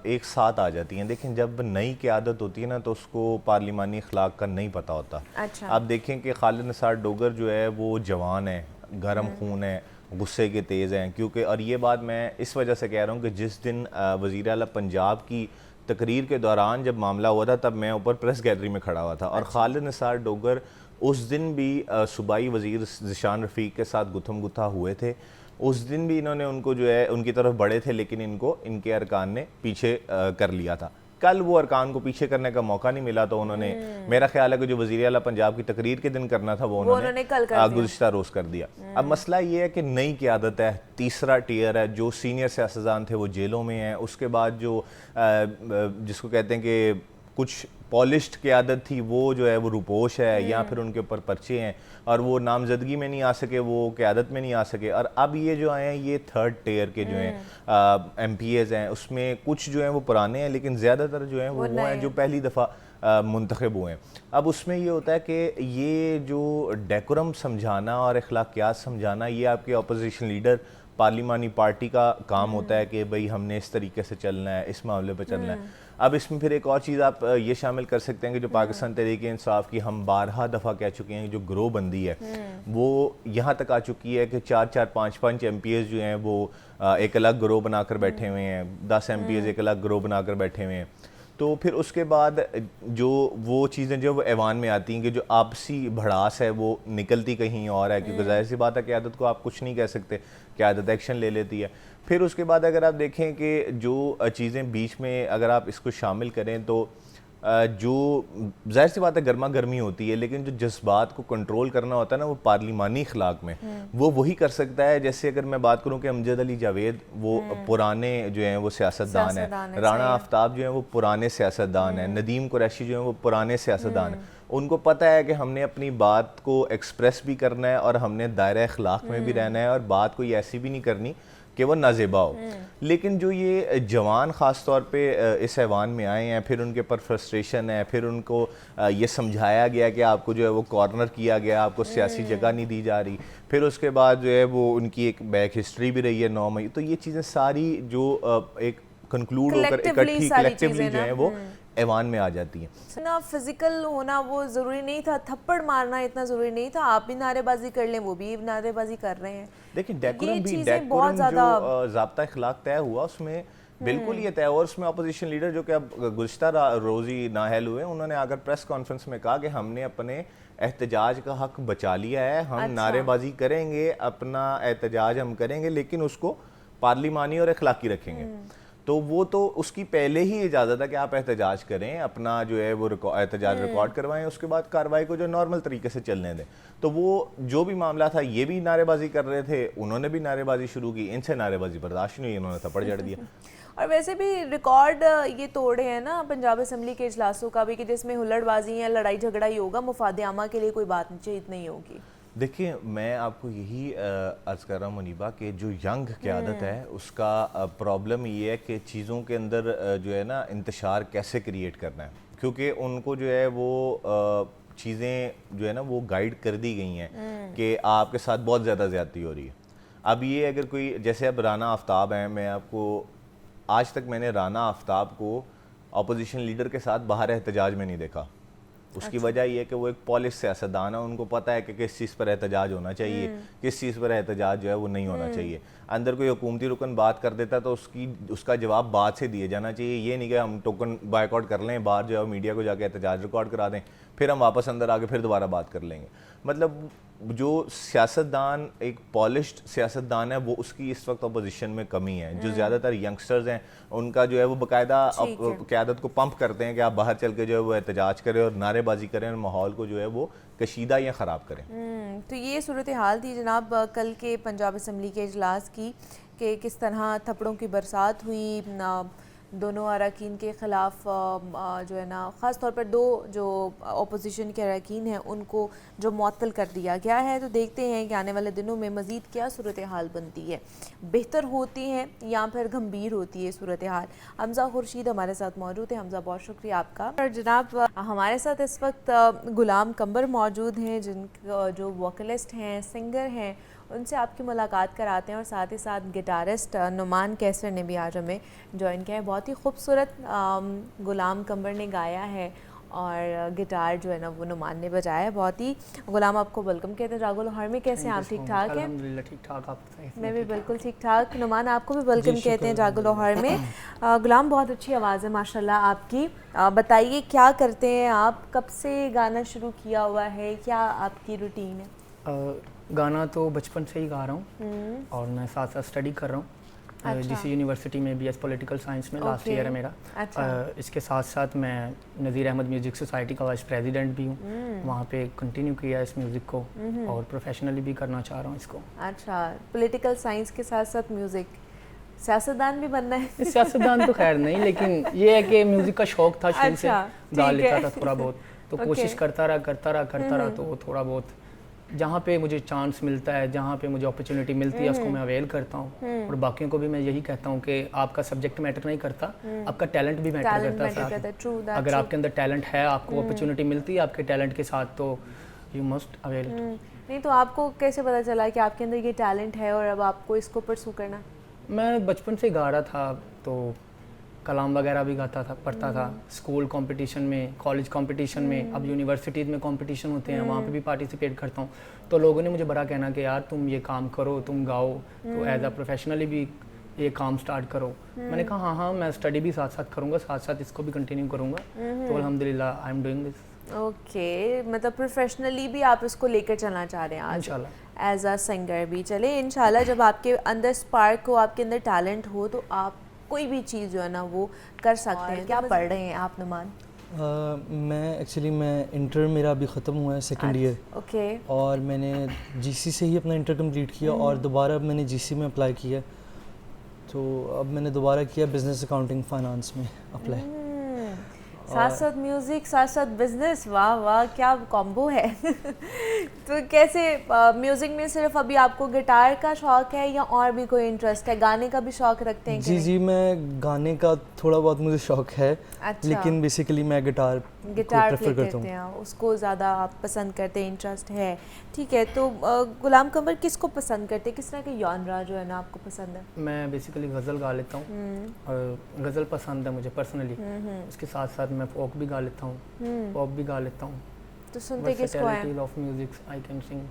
एक साथ आ जाती हैं। देखें जब नई क़यादत होती है ना तो उसको पार्लिमानी अखलाक का नहीं पता होता। अच्छा। आप देखें कि खालिद निसार डोगर जो है वो जवान है, गर्म खून है, गुस्से के तेज़ हैं, क्योंकि और ये बात मैं इस वजह से कह रहा हूँ कि जिस दिन वज़ीर आला पंजाब की तकरीर के दौरान जब मामला हुआ था तब मैं ऊपर प्रेस गैलरी में खड़ा हुआ था और खालिद निसार डोगर उस दिन भी सूबाई वज़ीर ज़िशान रफ़ीक के साथ गुथम गुथा हुए थे। उस दिन भी इन्होंने उनको जो है उनकी तरफ बढ़े थे, लेकिन इनको इनके अरकान ने पीछे कर लिया था। कल वो अरकान को पीछे करने का मौका नहीं मिला तो उन्होंने, मेरा ख्याल है कि जो वज़ीर आला पंजाब की तकरीर के दिन करना था वो उन्होंने गुज़िश्ता रोज़ कर दिया। अब मसला ये है कि नई क़यादत है, तीसरा टियर है, जो सीनियर सियासतदान थे वो जेलों में हैं, उसके बाद जो जिसको कहते हैं कि कुछ पॉलिश्ड क़यादत थी वो जो है वो रुपोश है या फिर उनके ऊपर पर्चे हैं और वो नामजदगी में नहीं आ सके, वो क़यादत में नहीं आ सके। और अब ये जो आए हैं ये थर्ड टियर के जो हैं MPAs हैं, उसमें कुछ जो हैं वो पुराने हैं लेकिन ज़्यादातर जो हैं वो हैं जो पहली दफ़ा मुंतखब हुए हैं। अब उसमें ये होता है कि ये जो डेकोरम समझाना और अखलाकियात समझाना ये आपके अपोजिशन लीडर पार्लिमानी पार्टी का काम होता है कि भाई हमने इस तरीके से चलना है, इस मामले पर चलना है। अब इसमें फिर एक और चीज़ आप ये शामिल कर सकते हैं कि जो पाकिस्तान तहरीक इंसाफ की हम 12 दफ़ा कह चुके हैं जो ग्रोह बंदी है वो यहाँ तक आ चुकी है कि 4-4, 5-5 MPAs जो हैं वो एक अलग ग्रोह बनाकर बैठे हुए हैं, 10 MPAs एक अलग ग्रोह बनाकर बैठे हुए हैं। तो फिर उसके बाद जो वो चीज़ें जो वो ऐवान में आती हैं कि जो आपसी भड़ास है वो निकलती कहीं और है, क्योंकि जाहिर सी बात है क़यादत को आप कुछ नहीं कह सकते, क़यादत एक्शन ले लेती है। फिर उसके बाद अगर आप देखें कि जो चीज़ें बीच में अगर आप इसको शामिल करें तो जो जाहिर सी बात है गर्मा गर्मी होती है, लेकिन जो जज्बात को कंट्रोल करना होता है ना वो पार्लिमानी अखलाक में वो वही कर सकता है। जैसे अगर मैं बात करूं कि अमजद अली जावेद वो पुराने जो हैं वो सियासतदान हैं, राना आफ्ताब जो हैं वो पुराने सियासतदान हैं, नदीम कुरैशी जो हैं वो पुराने सियासतदान हैं। उनको पता है कि हमने अपनी बात को एक्सप्रेस भी करना है और हमने दायरा अखलाक में भी रहना है और बात कोई ऐसी भी नहीं करनी कि वो नाजेबा हो। लेकिन जो ये जवान ख़ास तौर पे इस ऐवान में आए हैं, फिर उनके ऊपर फ्रस्ट्रेशन है, फिर उनको ये समझाया गया कि आपको जो है वो कॉर्नर किया गया, आपको सियासी जगह नहीं दी जा रही, फिर उसके बाद जो है वो उनकी एक बैक हिस्ट्री भी रही है 9 मई। तो ये चीज़ें सारी जो एक कंक्लूड होकर इकट्ठी कलेक्टिवली जो है वो ऐवान में आ जाती हैं। ना फिजिकल होना वो ज़रूरी नहीं था, थप्पड़ मारना इतना ज़रूरी नहीं था, आप भी नारेबाजी कर लें, वो भी नारेबाजी कर रहे हैं। देखिए डेकोरम जो ज़ाब्ता इखलाक तय हुआ उसमें बिल्कुल ये तय, और उसमें अपोजिशन लीडर जो कि अब गुज़िश्ता रोज़ी नाहल हुए, उन्होंने आकर प्रेस कॉन्फ्रेंस में कहा कि हमने अपने एहतजाज का हक बचा लिया है, हम नारेबाजी करेंगे, अपना एहतजाज हम करेंगे, लेकिन उसको पार्लिमानी और अखलाकी रखेंगे। तो वो तो उसकी पहले ही इजाज़त है कि आप एहतजाज करें, अपना जो है वो एहतजाज रिकॉर्ड करवाएं, उसके बाद कार्रवाई को जो नॉर्मल तरीके से चलने दें। तो वो जो भी मामला था, ये भी नारेबाजी कर रहे थे, उन्होंने भी नारेबाजी शुरू की, इनसे नारेबाजी बर्दाश्त नहीं हुई, इन्होंने थप्पड़ जड़ दिया। और वैसे भी रिकॉर्ड ये तोड़े हैं ना पंजाब असम्बली के इजलासों का भी, कि जिसमें हुल्लड़बाजी या लड़ाई झगड़ा ही होगा, मुफाद आमा के लिए कोई बातचीत नहीं होगी। देखिए मैं आपको यही अर्ज़ कर रहा हूँ मुनीबा कि जो यंग क़यादत है उसका प्रॉब्लम ये है कि चीज़ों के अंदर जो है ना इंतशार कैसे क्रिएट करना है, क्योंकि उनको जो है वो चीज़ें जो है ना वो गाइड कर दी गई हैं कि आपके साथ बहुत ज़्यादा ज़्यादती हो रही है। अब ये अगर कोई, जैसे अब राना आफ्ताब हैं, मैं आपको आज तक मैंने राना आफ्ताब को अपोजिशन लीडर के साथ बाहर एहतजाज में नहीं देखा। उसकी वजह यह है कि वो एक पॉलिश सियासतदान है, उनको पता है कि किस चीज़ पर एहतजाज होना चाहिए, किस चीज़ पर एहतजाज जो है वो नहीं होना चाहिए। अंदर कोई हुकूमती रुकन बात कर देता तो उसका जवाब बात से दिया जाना चाहिए, ये नहीं कि हम टोकन बायकॉट कर लें, बाहर जो है मीडिया को जाके एहतजाज रिकॉर्ड करा दें, फिर हम वापस अंदर आके फिर दोबारा बात कर लेंगे। मतलब जो सियासतदान एक पॉलिश्ड सियासतदान है वो उसकी इस वक्त अपोजिशन में कमी है। जो ज़्यादातर यंगस्टर्स हैं उनका जो है वो बाकायदा क़यादत को पंप करते हैं कि आप बाहर चल के जो है वो एहतजाज करें और नारेबाजी करें और माहौल को जो है वो कशीदा या ख़राब करें। तो ये सूरत हाल थी जनाब कल के पंजाब असम्बली के इजलास की, कि किस तरह थप्पड़ों की बरसात हुई दोनों अरकान के ख़िलाफ़, जो है ना ख़ास तौर पर दो जो अपोजिशन के अरकान हैं उनको जो मुअत्तल कर दिया गया है। तो देखते हैं कि आने वाले दिनों में मज़ीद क्या सूरत हाल बनती है, बेहतर होती है या फिर गंभीर होती है सूरत हाल। हमज़ा खुर्शीद हमारे साथ मौजूद है। हमज़ा बहुत शुक्रिया आपका। और जनाब हमारे साथ इस वक्त गुलाम कंबर मौजूद हैं, जो वोकलिस्ट हैं, सिंगर हैं, उनसे आपकी मुलाकात कराते हैं। और साथ ही साथ गिटारिस्ट नुमान कैसर ने भी आज हमें ज्वाइन किया है। बहुत ही खूबसूरत गुलाम कंबर ने गाया है और गिटार जो है ना वो नुमान ने बजाया है। बहुत ही गुलाम आपको वेलकम कहते हैं जागो लाहौर में। कैसे हैं आप? ठीक ठाक हैं? अल्हम्दुलिल्लाह ठीक ठाक। आप बताइए? मैं भी बिल्कुल ठीक ठाक। नुमान आपको भी वेलकम कहते हैं जागो लाहौर में। गुलाम बहुत अच्छी आवाज़ है माशाल्लाह आपकी। बताइए क्या करते हैं आप, कब से गाना शुरू किया हुआ है, क्या आपकी रूटीन है? गाना तो बचपन से ही गा रहा हूँ और मैं साथ साथ स्टडी कर रहा हूँ। अच्छा। जीसी यूनिवर्सिटी में बीएस पॉलिटिकल साइंस में लास्ट ईयर है मेरा। अच्छा। इसके साथ साथ मैं नज़ीर अहमद म्यूज़िक सोसाइटी का वाइस प्रेसिडेंट भी हूँ। वहाँ पे कंटिन्यू किया इस म्यूज़िक को और प्रोफेशनली भी करना चाह रहा हूँ इसको। अच्छा, पॉलिटिकल साइंस के साथ साथ म्यूज़िक, सियासतदान भी बनना है? सियासतदान तो खैर नहीं, लेकिन ये है कि म्यूज़िक का शौक था शुरू से, गा लेता था थोड़ा बहुत, तो कोशिश करता रहा तो वो थोड़ा बहुत जहाँ पे मुझे चांस मिलता है, जहाँ पे मुझे अपॉर्चुनिटी मिलती है उसको मैं अवेल करता हूँ। और बाकियों को भी मैं यही कहता हूँ कि आपका सब्जेक्ट मैटर नहीं करता, आपका टैलेंट भी मैटर करता है। अगर आपके अंदर टैलेंट है, आपको अपॉर्चुनिटी मिलती है आपके टैलेंट के साथ, तो यू मस्ट अवेल। नहीं तो आपको कैसे पता चला कि आपके अंदर ये टैलेंट है और अब आपको इसको परसू करना? मैं बचपन से गा रहा था, तो कलाम वगैरह भी गाता था, पढ़ता था, स्कूल कंपटीशन में, कॉलेज कंपटीशन में, अब यूनिवर्सिटीज़ में कंपटीशन होते हैं वहाँ पे भी पार्टिसिपेट करता हूँ। तो लोगों ने मुझे बड़ा कहना कि यार तुम ये काम करो, तुम गाओ, तो एज अ प्रोफेशनली भी ये काम स्टार्ट करो। मैंने कहा हाँ मैं स्टडी भी साथ साथ करूँगा, साथ साथ इसको भी कंटिन्यू करूँगा। तो अल्हम्दुलिल्लाह I am doing this. Okay, मतलब प्रोफेशनली भी आप इसको लेकर चलना चाह रहे हैं आज इंशाल्लाह, एज अ सिंगर भी। चले इंशाल्लाह, जब आपके अंदर स्पार्क हो, आपके अंदर टैलेंट हो, तो आप कोई भी चीज़ जो है ना वो कर सकते हैं। क्या पढ़ रहे हैं आप नुमान? मैं इंटर मेरा अभी ख़त्म हुआ है, सेकंड ईयर। ओके। और मैंने जीसी से ही अपना इंटर कंप्लीट किया और दोबारा मैंने जीसी में अप्लाई किया, तो अब मैंने दोबारा किया बिज़नेस अकाउंटिंग फाइनेंस में अप्लाई। साथ साथ म्यूजिक, साथ साथ बिजनेस, वाह वाह क्या कॉम्बो है। तो कैसे म्यूजिक में सिर्फ अभी आपको गिटार का शौक है या और भी कोई इंटरेस्ट है, गाने का भी शौक रखते हैं? जी मैं गाने का थोड़ा बहुत मुझे शौक है। अच्छा। लेकिन बेसिकली मैं गिटार प्ले करते हैं, उसको ज़्यादा आप पसंद करते हैं, इंटरेस्ट है। ठीक है, तो गुलाम कमर किसको पसंद करते हैं, किस तरह के जॉनरा जो है ना आपको पसंद है? मैं बेसिकली गज़ल गा लेता हूँ और गज़ल पसंद है मुझे पर्सनली। उसके साथ साथ मैं फोक भी गा लेता हूँ, पॉप भी गा लेता हूँ। तो सुनते किसको हैं? Of music I can sing.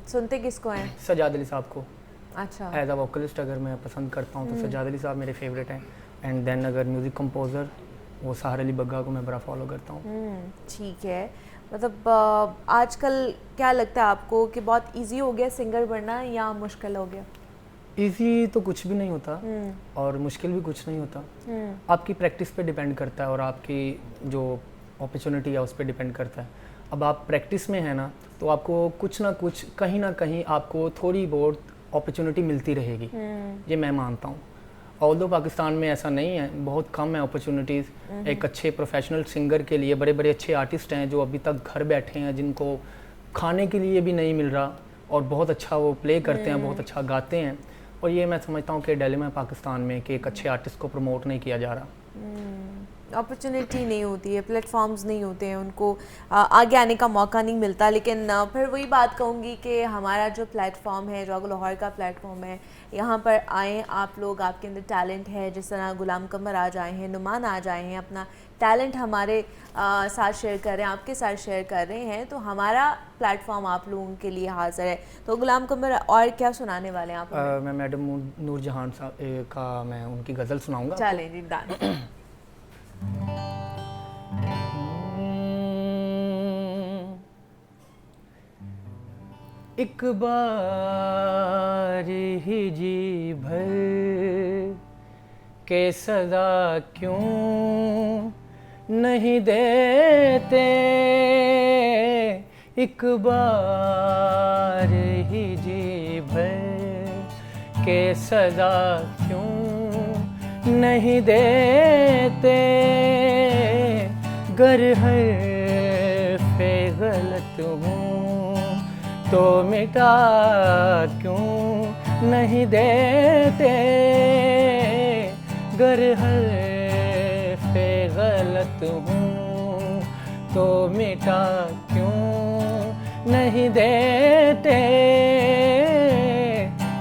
सुनते किसको हैं? सजाद अली साहब को। अच्छा। एज अ वोकलिस्ट अगर मैं पसंद करता हूँ तो सजाद अली साहब मेरे फेवरेट हैं। एंड देन अगर म्यूज़िक कंपोज़र, वो साहर अली बग्गा को मैं बड़ा फॉलो करता हूँ। ठीक है, मतलब आजकल क्या लगता है आपको कि बहुत इजी हो गया सिंगर बनना या मुश्किल हो गया? इजी तो कुछ भी नहीं होता और मुश्किल भी कुछ नहीं होता। आपकी प्रैक्टिस पे डिपेंड करता है और आपकी जो अपॉर्चुनिटी है उस पर डिपेंड करता है। अब आप प्रैक्टिस में है ना, तो आपको कुछ ना कुछ कहीं ना कहीं आपको थोड़ी बहुत अपॉर्चुनिटी मिलती रहेगी, ये मैं मानता हूँ। ऑल्दो पाकिस्तान में ऐसा नहीं है, बहुत कम है अपॉर्चुनिटीज़। एक अच्छे प्रोफेशनल सिंगर के लिए बड़े बड़े अच्छे आर्टिस्ट हैं जो अभी तक घर बैठे हैं, जिनको खाने के लिए भी नहीं मिल रहा और बहुत अच्छा वो प्ले करते हैं, बहुत अच्छा गाते हैं। और ये मैं समझता हूँ कि डिलेमा है पाकिस्तान में कि एक अच्छे आर्टिस्ट को प्रमोट नहीं किया जा रहा। अपॉर्चुनिटी नहीं होती है, प्लेटफॉर्म्स नहीं होते हैं, उनको आगे आने का मौका नहीं मिलता। लेकिन फिर वही बात कहूँगी कि हमारा जो प्लेटफॉर्म है, जो लाहौर का प्लेटफॉर्म है, यहाँ पर आएँ आप लोग, आपके अंदर टैलेंट है, जिस तरह गुलाम कमर आज आए हैं, नुमान आज आए हैं, अपना टैलेंट हमारे साथ शेयर कर रहे हैं, आपके साथ शेयर कर रहे हैं, तो हमारा प्लेटफॉर्म आप लोगों के लिए हाजिर है। तो गुलाम कमर और क्या सुनाने वाले हैं आप? मैं मैडम नूरजहान साहब का मैं उनकी गज़ल सुनाऊँगा। चलें जी, डांस। एक बार ही जी भर के सदा क्यों नहीं देते, एक बार ही जी भर के सदा क्यों नहीं देते, गर हर्फ़े गलत हूँ तो मिटा क्यों नहीं देते, गर हर्फ़े गलत हूँ तो मिटा क्यों नहीं देते,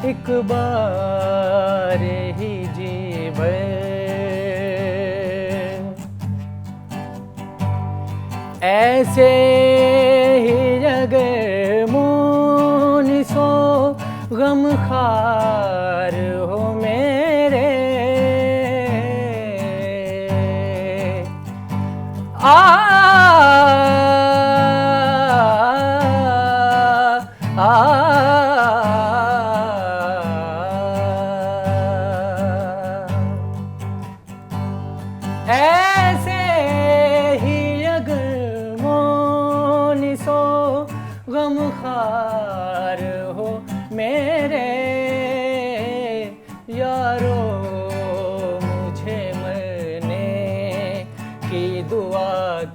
एक बार ही जी भर। ऐसे ही अगर मुनिसो गम खार हो मेरे, ऐसे ही अगर मोनिसो गम खार हो मेरे, यारो मुझे मरने की दुआ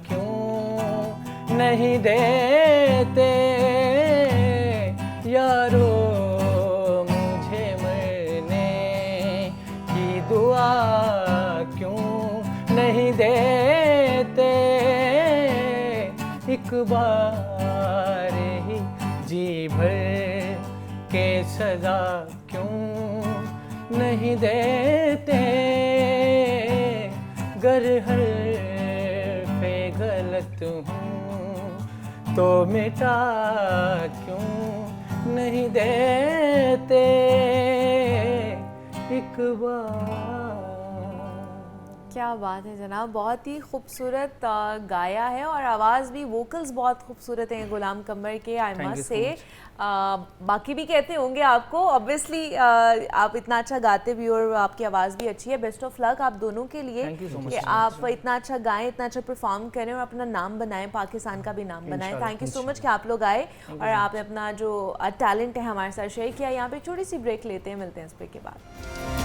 क्यों नहीं देते, यारो मुझे मरने की दुआ क्यों नहीं देते, एक बार ही जी भर के सजा क्यों नहीं देते, गर हर्फ़े गलत हूँ तो मिटा क्यों नहीं देते, एक बार। क्या बात है जनाब, बहुत ही खूबसूरत गाया है और आवाज़ भी, वोकल्स बहुत खूबसूरत हैं गुलाम कमर के, आई मस्ट से। बाकी भी कहते होंगे आपको, ऑब्वियसली आप इतना अच्छा गाते भी और आपकी आवाज़ भी अच्छी है। बेस्ट ऑफ लक आप दोनों के लिए कि आप इतना अच्छा गाएं, इतना अच्छा परफॉर्म करें और अपना नाम बनाएं, पाकिस्तान का भी नाम बनाएं। थैंक यू सो मच कि आप लोग आए और आपने अपना जो टैलेंट है हमारे साथ शेयर किया। यहाँ पे छोटी सी ब्रेक लेते हैं, मिलते हैं इस ब्रेक के बाद।